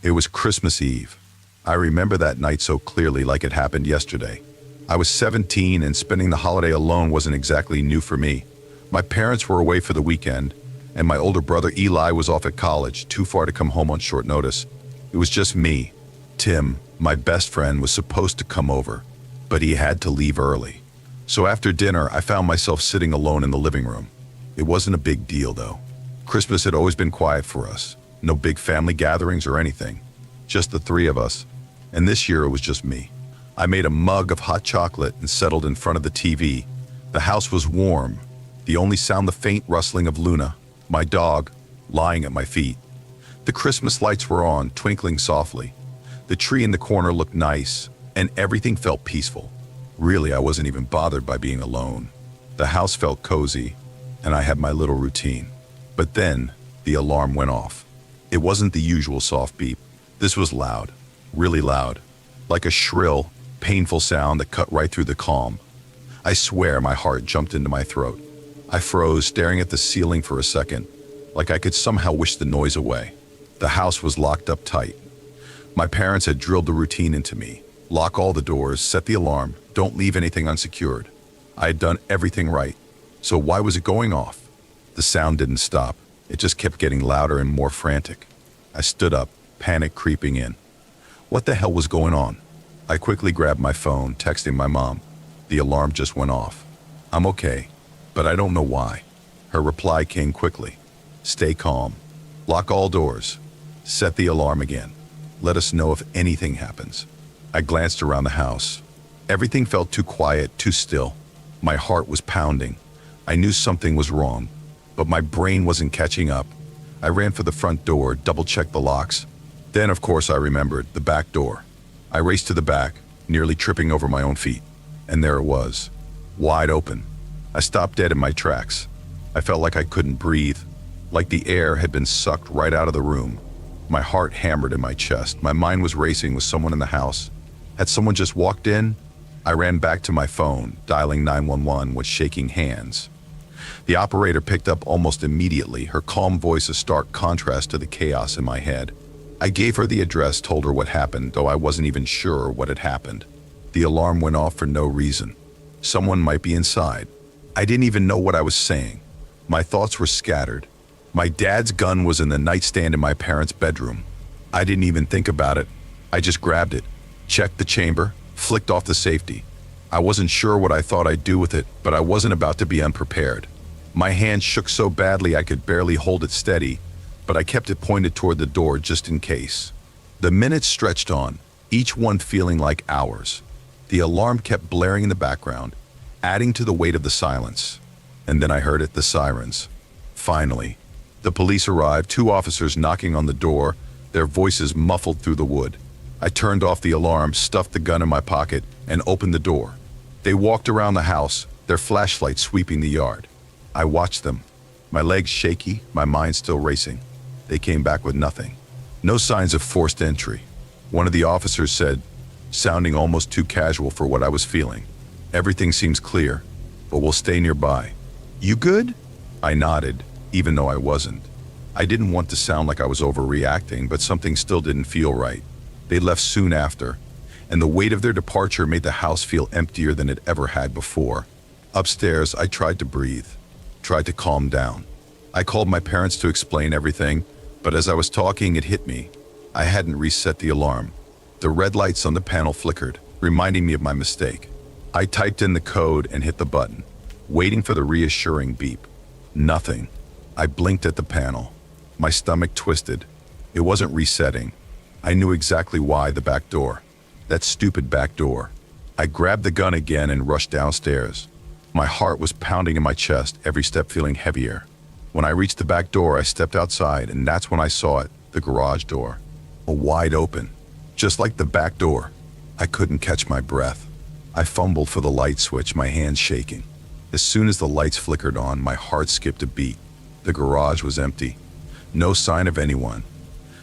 Speaker 1: It was Christmas Eve. I remember that night so clearly, like it happened yesterday. I was 17, and spending the holiday alone wasn't exactly new for me. My parents were away for the weekend, and my older brother Eli was off at college, too far to come home on short notice. It was just me. Tim, my best friend, was supposed to come over, but he had to leave early. So after dinner, I found myself sitting alone in the living room. It wasn't a big deal, though. Christmas had always been quiet for us. No big family gatherings or anything. Just the three of us. And this year it was just me. I made a mug of hot chocolate and settled in front of the TV. The house was warm. The only sound the faint rustling of Luna, my dog, lying at my feet. The Christmas lights were on, twinkling softly. The tree in the corner looked nice, and everything felt peaceful. Really, I wasn't even bothered by being alone. The house felt cozy, and I had my little routine. But then, the alarm went off. It wasn't the usual soft beep. This was loud, really loud, like a shrill, painful sound that cut right through the calm. I swear my heart jumped into my throat. I froze, staring at the ceiling for a second, like I could somehow wish the noise away. The house was locked up tight. My parents had drilled the routine into me. Lock all the doors, set the alarm, don't leave anything unsecured. I had done everything right. So why was it going off? The sound didn't stop. It just kept getting louder and more frantic. I stood up, panic creeping in. What the hell was going on? I quickly grabbed my phone, texting my mom. The alarm just went off. I'm okay, but I don't know why. Her reply came quickly. Stay calm. Lock all doors. Set the alarm again. Let us know if anything happens. I glanced around the house. Everything felt too quiet, too still. My heart was pounding. I knew something was wrong, but my brain wasn't catching up. I ran for the front door, double-checked the locks. Then, of course, I remembered the back door. I raced to the back, nearly tripping over my own feet. And there it was, wide open. I stopped dead in my tracks. I felt like I couldn't breathe, like the air had been sucked right out of the room. My heart hammered in my chest. My mind was racing. Was someone in the house? Had someone just walked in? I ran back to my phone, dialing 911 with shaking hands. The operator picked up almost immediately, her calm voice a stark contrast to the chaos in my head. I gave her the address, told her what happened, though I wasn't even sure what had happened. The alarm went off for no reason. Someone might be inside. I didn't even know what I was saying. My thoughts were scattered. My dad's gun was in the nightstand in my parents' bedroom. I didn't even think about it. I just grabbed it, checked the chamber, flicked off the safety. I wasn't sure what I thought I'd do with it, but I wasn't about to be unprepared. My hand shook so badly I could barely hold it steady, but I kept it pointed toward the door just in case. The minutes stretched on, each one feeling like hours. The alarm kept blaring in the background, adding to the weight of the silence. And then I heard it, the sirens. Finally, the police arrived, 2 officers knocking on the door, their voices muffled through the wood. I turned off the alarm, stuffed the gun in my pocket, and opened the door. They walked around the house, their flashlights sweeping the yard. I watched them, my legs shaky, my mind still racing. They came back with nothing. No signs of forced entry. One of the officers said, sounding almost too casual for what I was feeling, "Everything seems clear, but we'll stay nearby. You good?" I nodded, even though I wasn't. I didn't want to sound like I was overreacting, but something still didn't feel right. They left soon after, and the weight of their departure made the house feel emptier than it ever had before. Upstairs, I tried to breathe, tried to calm down. I called my parents to explain everything, but as I was talking, it hit me. I hadn't reset the alarm. The red lights on the panel flickered, reminding me of my mistake. I typed in the code and hit the button, waiting for the reassuring beep. Nothing. I blinked at the panel. My stomach twisted. It wasn't resetting. I knew exactly why. The back door. That stupid back door. I grabbed the gun again and rushed downstairs. My heart was pounding in my chest, every step feeling heavier. When I reached the back door, I stepped outside, and that's when I saw it, the garage door. Wide open, just like the back door. I couldn't catch my breath. I fumbled for the light switch, my hands shaking. As soon as the lights flickered on, my heart skipped a beat. The garage was empty. No sign of anyone.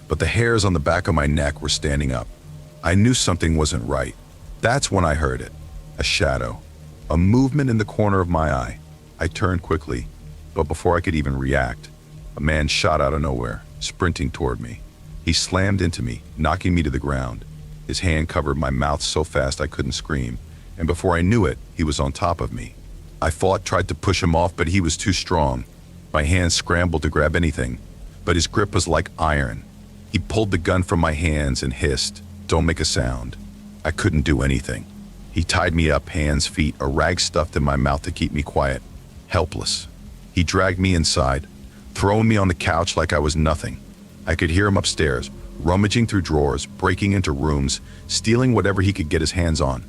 Speaker 1: But the hairs on the back of my neck were standing up. I knew something wasn't right. That's when I heard it. A shadow. A movement in the corner of my eye. I turned quickly, but before I could even react, a man shot out of nowhere, sprinting toward me. He slammed into me, knocking me to the ground. His hand covered my mouth so fast I couldn't scream, and before I knew it, he was on top of me. I fought, tried to push him off, but he was too strong. My hands scrambled to grab anything, but his grip was like iron. He pulled the gun from my hands and hissed, "Don't make a sound." I couldn't do anything. He tied me up, hands, feet, a rag stuffed in my mouth to keep me quiet, helpless. He dragged me inside, throwing me on the couch like I was nothing. I could hear him upstairs, rummaging through drawers, breaking into rooms, stealing whatever he could get his hands on.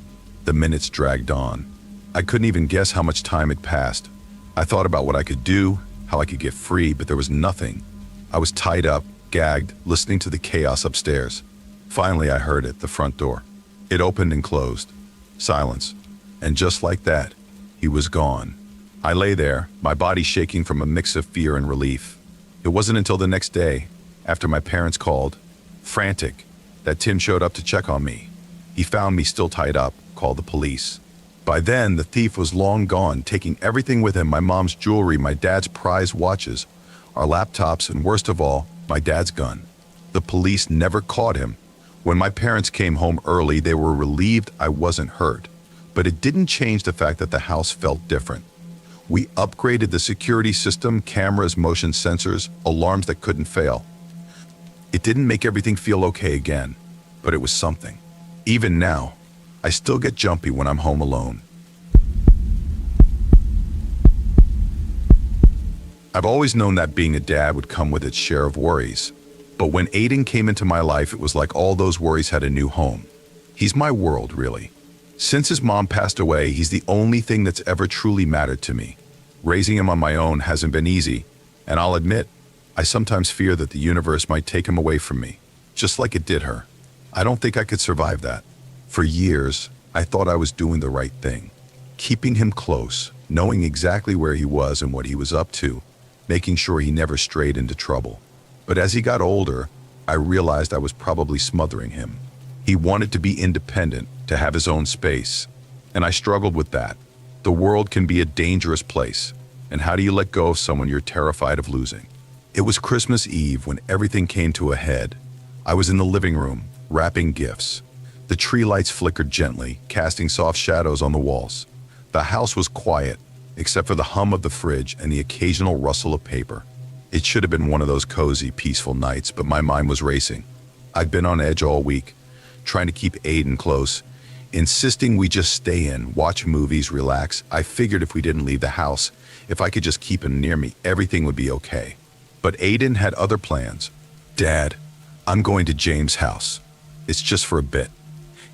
Speaker 1: The minutes dragged on. I couldn't even guess how much time had passed. I thought about what I could do, how I could get free, but there was nothing. I was tied up, gagged, listening to the chaos upstairs. Finally, I heard it, the front door. It opened and closed. Silence. And just like that, he was gone. I lay there, my body shaking from a mix of fear and relief. It wasn't until the next day, after my parents called, frantic, that Tim showed up to check on me. He found me still tied up, called the police. By then, the thief was long gone, taking everything with him: my mom's jewelry, my dad's prized watches, our laptops, and worst of all, my dad's gun. The police never caught him. When my parents came home early, they were relieved I wasn't hurt. But it didn't change the fact that the house felt different. We upgraded the security system, cameras, motion sensors, alarms that couldn't fail. It didn't make everything feel okay again, but it was something. Even now, I still get jumpy when I'm home alone. I've always known that being a dad would come with its share of worries. But when Aiden came into my life, it was like all those worries had a new home. He's my world, really. Since his mom passed away, he's the only thing that's ever truly mattered to me. Raising him on my own hasn't been easy, and I'll admit, I sometimes fear that the universe might take him away from me, just like it did her. I don't think I could survive that. For years, I thought I was doing the right thing, keeping him close, knowing exactly where he was and what he was up to, making sure he never strayed into trouble. But as he got older, I realized I was probably smothering him. He wanted to be independent, to have his own space, and I struggled with that. The world can be a dangerous place, and how do you let go of someone you're terrified of losing? It was Christmas Eve when everything came to a head. I was in the living room, wrapping gifts. The tree lights flickered gently, casting soft shadows on the walls. The house was quiet, except for the hum of the fridge and the occasional rustle of paper. It should have been one of those cozy, peaceful nights, but my mind was racing. I'd been on edge all week, trying to keep Aiden close, insisting we just stay in, watch movies, relax. I figured if we didn't leave the house, if I could just keep him near me, everything would be okay. But Aiden had other plans. "Dad, I'm going to James' house. It's just for a bit,"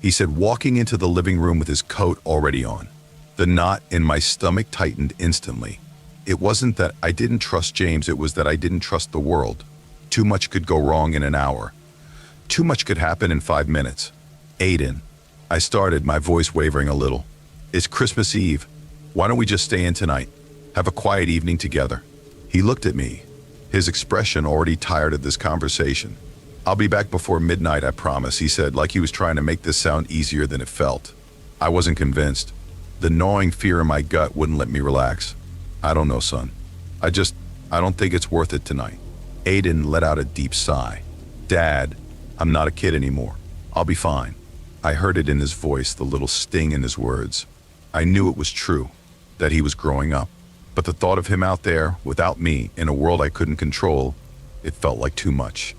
Speaker 1: he said, walking into the living room with his coat already on. The knot in my stomach tightened instantly. It wasn't that I didn't trust James, it was that I didn't trust the world. Too much could go wrong in an hour. Too much could happen in 5 minutes. "Aiden," I started, my voice wavering a little. "It's Christmas Eve. Why don't we just stay in tonight? Have a quiet evening together?" He looked at me, his expression already tired of this conversation. "I'll be back before midnight, I promise," he said, like he was trying to make this sound easier than it felt. I wasn't convinced. The gnawing fear in my gut wouldn't let me relax. "I don't know, son. I don't think it's worth it tonight." Aiden let out a deep sigh. "Dad, I'm not a kid anymore. I'll be fine." I heard it in his voice, the little sting in his words. I knew it was true, that he was growing up. But the thought of him out there, without me, in a world I couldn't control, it felt like too much.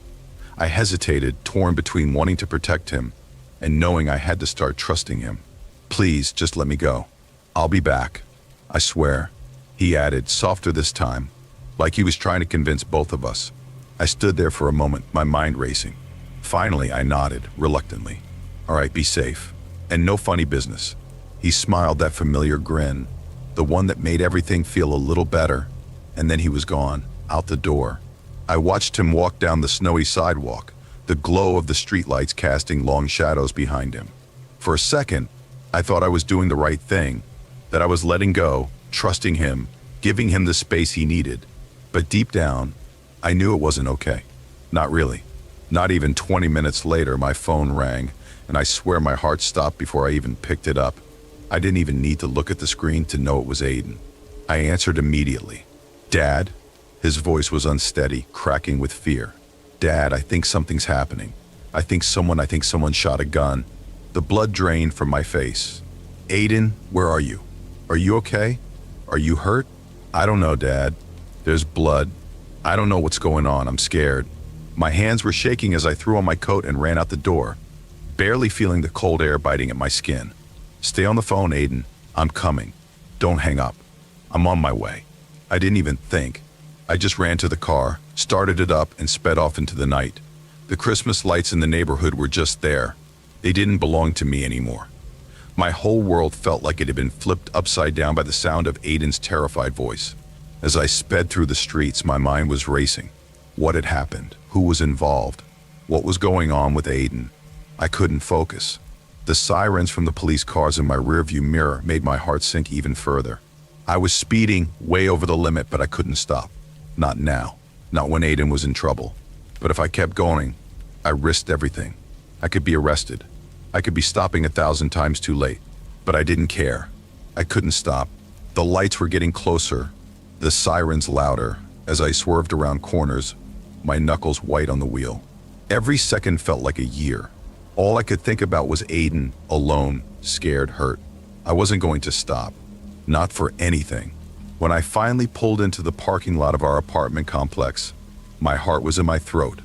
Speaker 1: I hesitated, torn between wanting to protect him and knowing I had to start trusting him. "Please, just let me go. I'll be back. I swear," he added, softer this time, like he was trying to convince both of us. I stood there for a moment, my mind racing. Finally, I nodded, reluctantly. "All right, be safe. And no funny business." He smiled that familiar grin, the one that made everything feel a little better, and then he was gone, out the door. I watched him walk down the snowy sidewalk, the glow of the streetlights casting long shadows behind him. For a second, I thought I was doing the right thing, that I was letting go, trusting him, giving him the space he needed. But deep down, I knew it wasn't okay. Not really. Not even 20 minutes later, my phone rang, and I swear my heart stopped before I even picked it up. I didn't even need to look at the screen to know it was Aiden. I answered immediately. "Dad?" His voice was unsteady, cracking with fear. "Dad, I think something's happening. I think someone shot a gun." The blood drained from my face. "Aiden, where are you? Are you okay? Are you hurt?" "I don't know, Dad. There's blood. I don't know what's going on. I'm scared." My hands were shaking as I threw on my coat and ran out the door, barely feeling the cold air biting at my skin. "Stay on the phone, Aiden. I'm coming. Don't hang up. I'm on my way." I didn't even think. I just ran to the car, started it up, and sped off into the night. The Christmas lights in the neighborhood were just there. They didn't belong to me anymore. My whole world felt like it had been flipped upside down by the sound of Aiden's terrified voice. As I sped through the streets, my mind was racing. What had happened? Who was involved? What was going on with Aiden? I couldn't focus. The sirens from the police cars in my rearview mirror made my heart sink even further. I was speeding way over the limit, but I couldn't stop. Not now. Not when Aiden was in trouble. But if I kept going, I risked everything. I could be arrested. I could be stopping 1,000 times too late. But I didn't care. I couldn't stop. The lights were getting closer, the sirens louder, as I swerved around corners, my knuckles white on the wheel. Every second felt like a year. All I could think about was Aiden, alone, scared, hurt. I wasn't going to stop. Not for anything. When I finally pulled into the parking lot of our apartment complex, my heart was in my throat.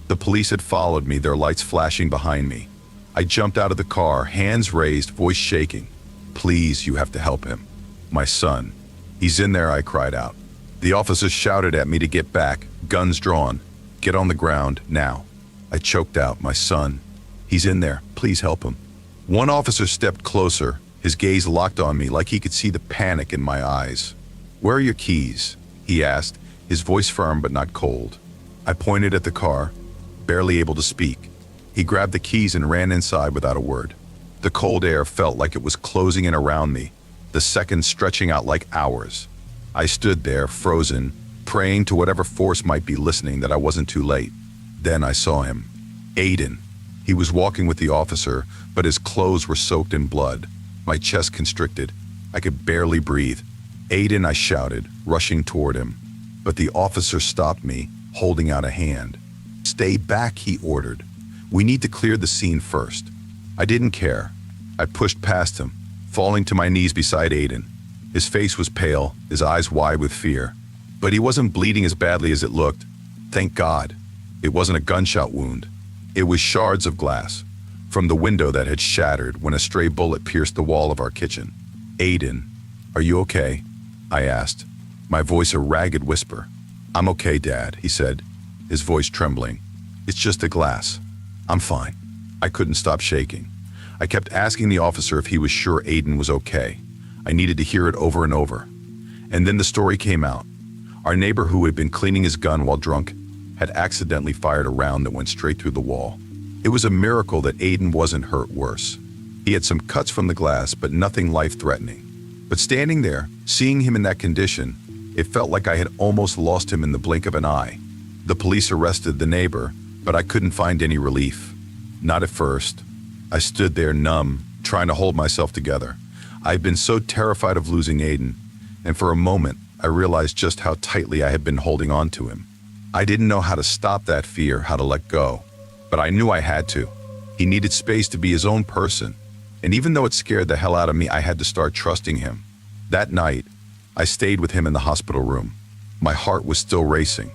Speaker 1: The police had followed me, their lights flashing behind me. I jumped out of the car, hands raised, voice shaking. "Please, you have to help him. My son. He's in there," I cried out. The officers shouted at me to get back, guns drawn. "Get on the ground, now." I choked out, "My son. He's in there. Please help him." One officer stepped closer, his gaze locked on me like he could see the panic in my eyes. "Where are your keys?" he asked, his voice firm but not cold. I pointed at the car, barely able to speak. He grabbed the keys and ran inside without a word. The cold air felt like it was closing in around me, the seconds stretching out like hours. I stood there, frozen, praying to whatever force might be listening that I wasn't too late. Then I saw him. Aiden. He was walking with the officer, but his clothes were soaked in blood. My chest constricted. I could barely breathe. "Aiden," I shouted, rushing toward him. But the officer stopped me, holding out a hand. "Stay back," he ordered. "We need to clear the scene first." I didn't care. I pushed past him, falling to my knees beside Aiden. His face was pale, his eyes wide with fear. But he wasn't bleeding as badly as it looked. Thank God. It wasn't a gunshot wound. It was shards of glass from the window that had shattered when a stray bullet pierced the wall of our kitchen. "Aiden, are you okay?" I asked, my voice a ragged whisper. "I'm okay, Dad," he said, his voice trembling. "It's just a glass. I'm fine." I couldn't stop shaking. I kept asking the officer if he was sure Aiden was okay. I needed to hear it over and over. And then the story came out. Our neighbor, who had been cleaning his gun while drunk, had accidentally fired a round that went straight through the wall. It was a miracle that Aiden wasn't hurt worse. He had some cuts from the glass, but nothing life-threatening. But standing there, seeing him in that condition, it felt like I had almost lost him in the blink of an eye. The police arrested the neighbor, but I couldn't find any relief. Not at first. I stood there numb, trying to hold myself together. I'd been so terrified of losing Aiden, and for a moment, I realized just how tightly I had been holding on to him. I didn't know how to stop that fear, how to let go, but I knew I had to. He needed space to be his own person, and even though it scared the hell out of me, I had to start trusting him. That night, I stayed with him in the hospital room. My heart was still racing.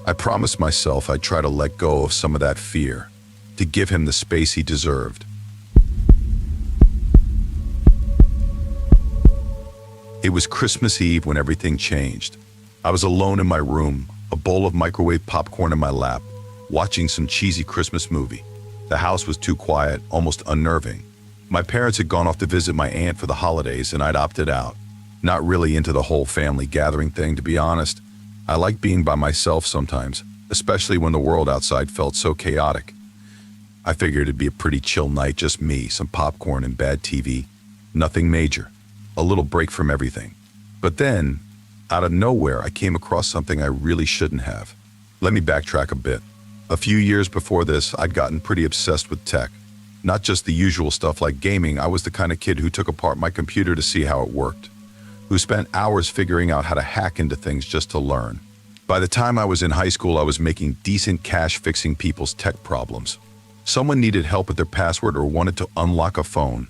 Speaker 1: I promised myself I'd try to let go of some of that fear, to give him the space he deserved. It was Christmas Eve when everything changed. I was alone in my room, a bowl of microwave popcorn in my lap, watching some cheesy Christmas movie. The house was too quiet, almost unnerving. My parents had gone off to visit my aunt for the holidays, and I'd opted out. Not really into the whole family gathering thing, to be honest. I like being by myself sometimes, especially when the world outside felt so chaotic. I figured it'd be a pretty chill night, just me, some popcorn and bad TV. Nothing major. A little break from everything. But then, out of nowhere, I came across something I really shouldn't have. Let me backtrack a bit. A few years before this, I'd gotten pretty obsessed with tech. Not just the usual stuff like gaming. I was the kind of kid who took apart my computer to see how it worked, who spent hours figuring out how to hack into things just to learn. By the time I was in high school, I was making decent cash fixing people's tech problems. Someone needed help with their password or wanted to unlock a phone.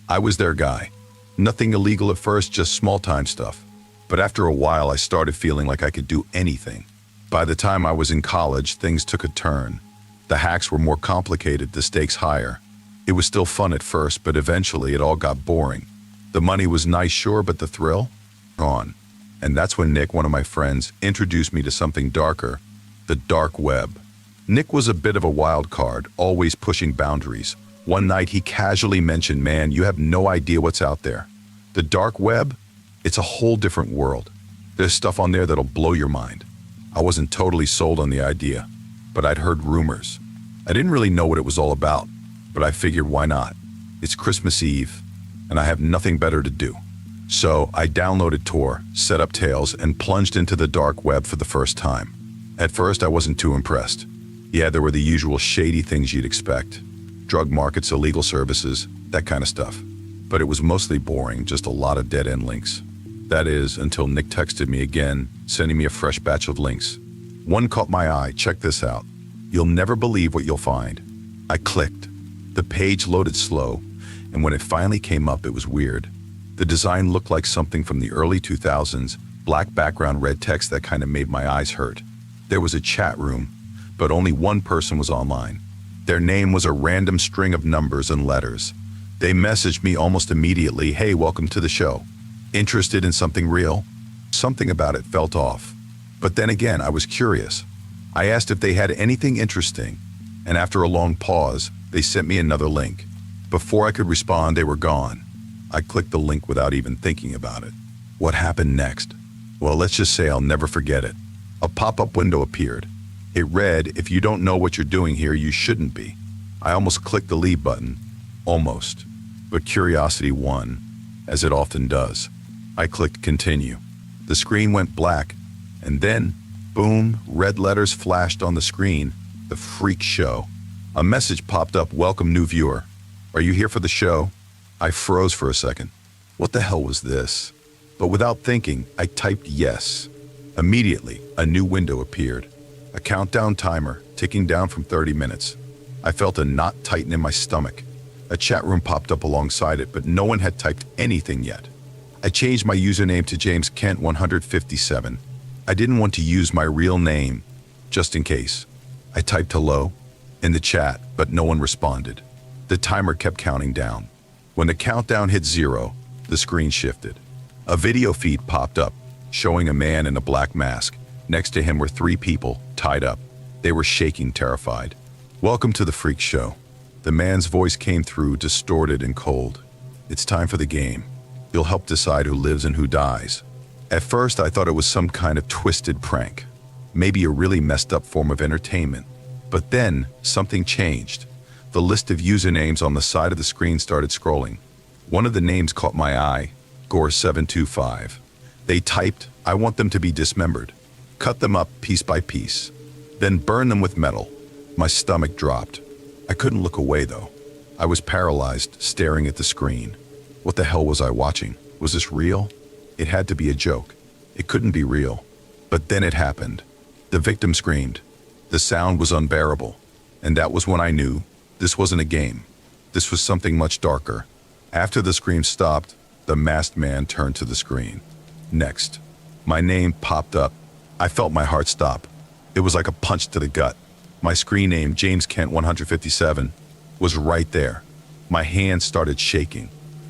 Speaker 1: I was their guy. Nothing illegal at first, just small-time stuff. But after a while, I started feeling like I could do anything. By the time I was in college, things took a turn. The hacks were more complicated, the stakes higher. It was still fun at first, but eventually it all got boring. The money was nice, sure, but the thrill? Gone. And that's when Nick, one of my friends, introduced me to something darker, the dark web. Nick was a bit of a wild card, always pushing boundaries. One night he casually mentioned, "Man, you have no idea what's out there. The dark web? It's a whole different world. There's stuff on there that'll blow your mind." I wasn't totally sold on the idea, but I'd heard rumors. I didn't really know what it was all about, but I figured why not? It's Christmas Eve, and I have nothing better to do. So I downloaded Tor, set up Tails, and plunged into the dark web for the first time. At first, I wasn't too impressed. Yeah, there were the usual shady things you'd expect. Drug markets, illegal services, that kind of stuff. But it was mostly boring, just a lot of dead-end links. That is, until Nick texted me again, sending me a fresh batch of links. One caught my eye. Check this out. You'll never believe what you'll find. I clicked. The page loaded slow, and when it finally came up, it was weird. The design looked like something from the early 2000s, black background, red text that kind of made my eyes hurt. There was a chat room, but only one person was online. Their name was a random string of numbers and letters. They messaged me almost immediately, "Hey, welcome to the show. Interested in something real?" Something about it felt off. But then again, I was curious. I asked if they had anything interesting, and after a long pause, they sent me another link. Before I could respond, they were gone. I clicked the link without even thinking about it. What happened next? Well, let's just say I'll never forget it. A pop-up window appeared. It read, "If you don't know what you're doing here, you shouldn't be." I almost clicked the leave button. Almost. But curiosity won, as it often does. I clicked continue. The screen went black, and then, boom, red letters flashed on the screen. The Freak Show. A message popped up, "Welcome, new viewer. Are you here for the show?" I froze for a second. What the hell was this? But without thinking, I typed yes. Immediately, a new window appeared. A countdown timer, ticking down from 30 minutes. I felt a knot tighten in my stomach. A chat room popped up alongside it, but no one had typed anything yet. I changed my username to James Kent 157. I didn't want to use my real name, just in case. I typed hello in the chat, but no one responded. The timer kept counting down. When the countdown hit 0, the screen shifted. A video feed popped up, showing a man in a black mask. Next to him were 3 people, tied up. They were shaking, terrified. "Welcome to the Freak Show." The man's voice came through, distorted and cold. "It's time for the game. You'll help decide who lives and who dies." At first, I thought it was some kind of twisted prank. Maybe a really messed up form of entertainment. But then, something changed. The list of usernames on the side of the screen started scrolling. One of the names caught my eye, Gore725. They typed, "I want them to be dismembered. Cut them up piece by piece. Then burn them with metal." My stomach dropped. I couldn't look away though. I was paralyzed, staring at the screen. What the hell was I watching? Was this real? It had to be a joke. It couldn't be real. But then it happened. The victim screamed. The sound was unbearable. And that was when I knew this wasn't a game. This was something much darker. After the scream stopped, the masked man turned to the screen. Next, my name popped up. I felt my heart stop. It was like a punch to the gut. My screen name, James Kent 157, was right there. My hands started shaking.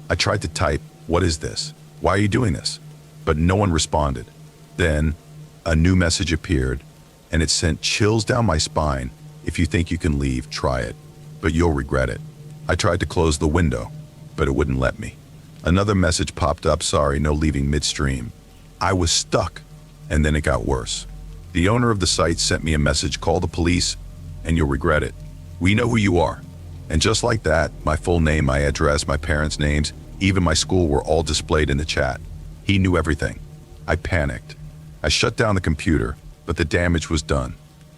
Speaker 1: I tried to type, "What is this? Why are you doing this?" But no one responded. Then, a new message appeared, and it sent chills down my spine. "If you think you can leave, try it, but you'll regret it." I tried to close the window, but it wouldn't let me. Another message popped up, "Sorry, no leaving midstream." I was stuck, and then it got worse. The owner of the site sent me a message, "Call the police, and you'll regret it. We know who you are." And just like that, my full name, my address, my parents' names, even my school were all displayed in the chat. He knew everything. I panicked. I shut down the computer, but the damage was done.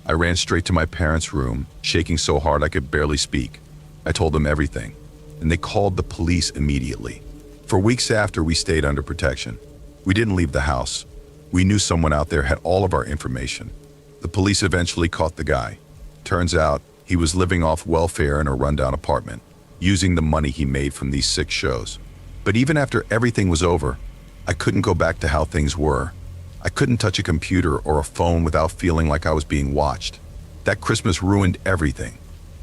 Speaker 1: I ran straight to my parents' room, shaking so hard I could barely speak. I told them everything, and they called the police immediately. For weeks after, we stayed under protection. We didn't leave the house. We knew someone out there had all of our information. The police eventually caught the guy. Turns out, he was living off welfare in a rundown apartment, using the money he made from these 6 shows. But even after everything was over, I couldn't go back to how things were. I couldn't touch a computer or a phone without feeling like I was being watched. That Christmas ruined everything.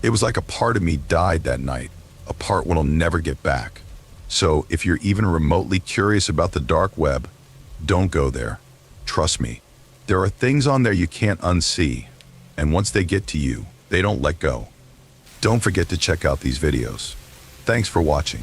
Speaker 1: It was like a part of me died that night, a part we'll never get back. So if you're even remotely curious about the dark web, don't go there. Trust me, there are things on there you can't unsee, and once they get to you, they don't let go. Don't forget to check out these videos. Thanks for watching.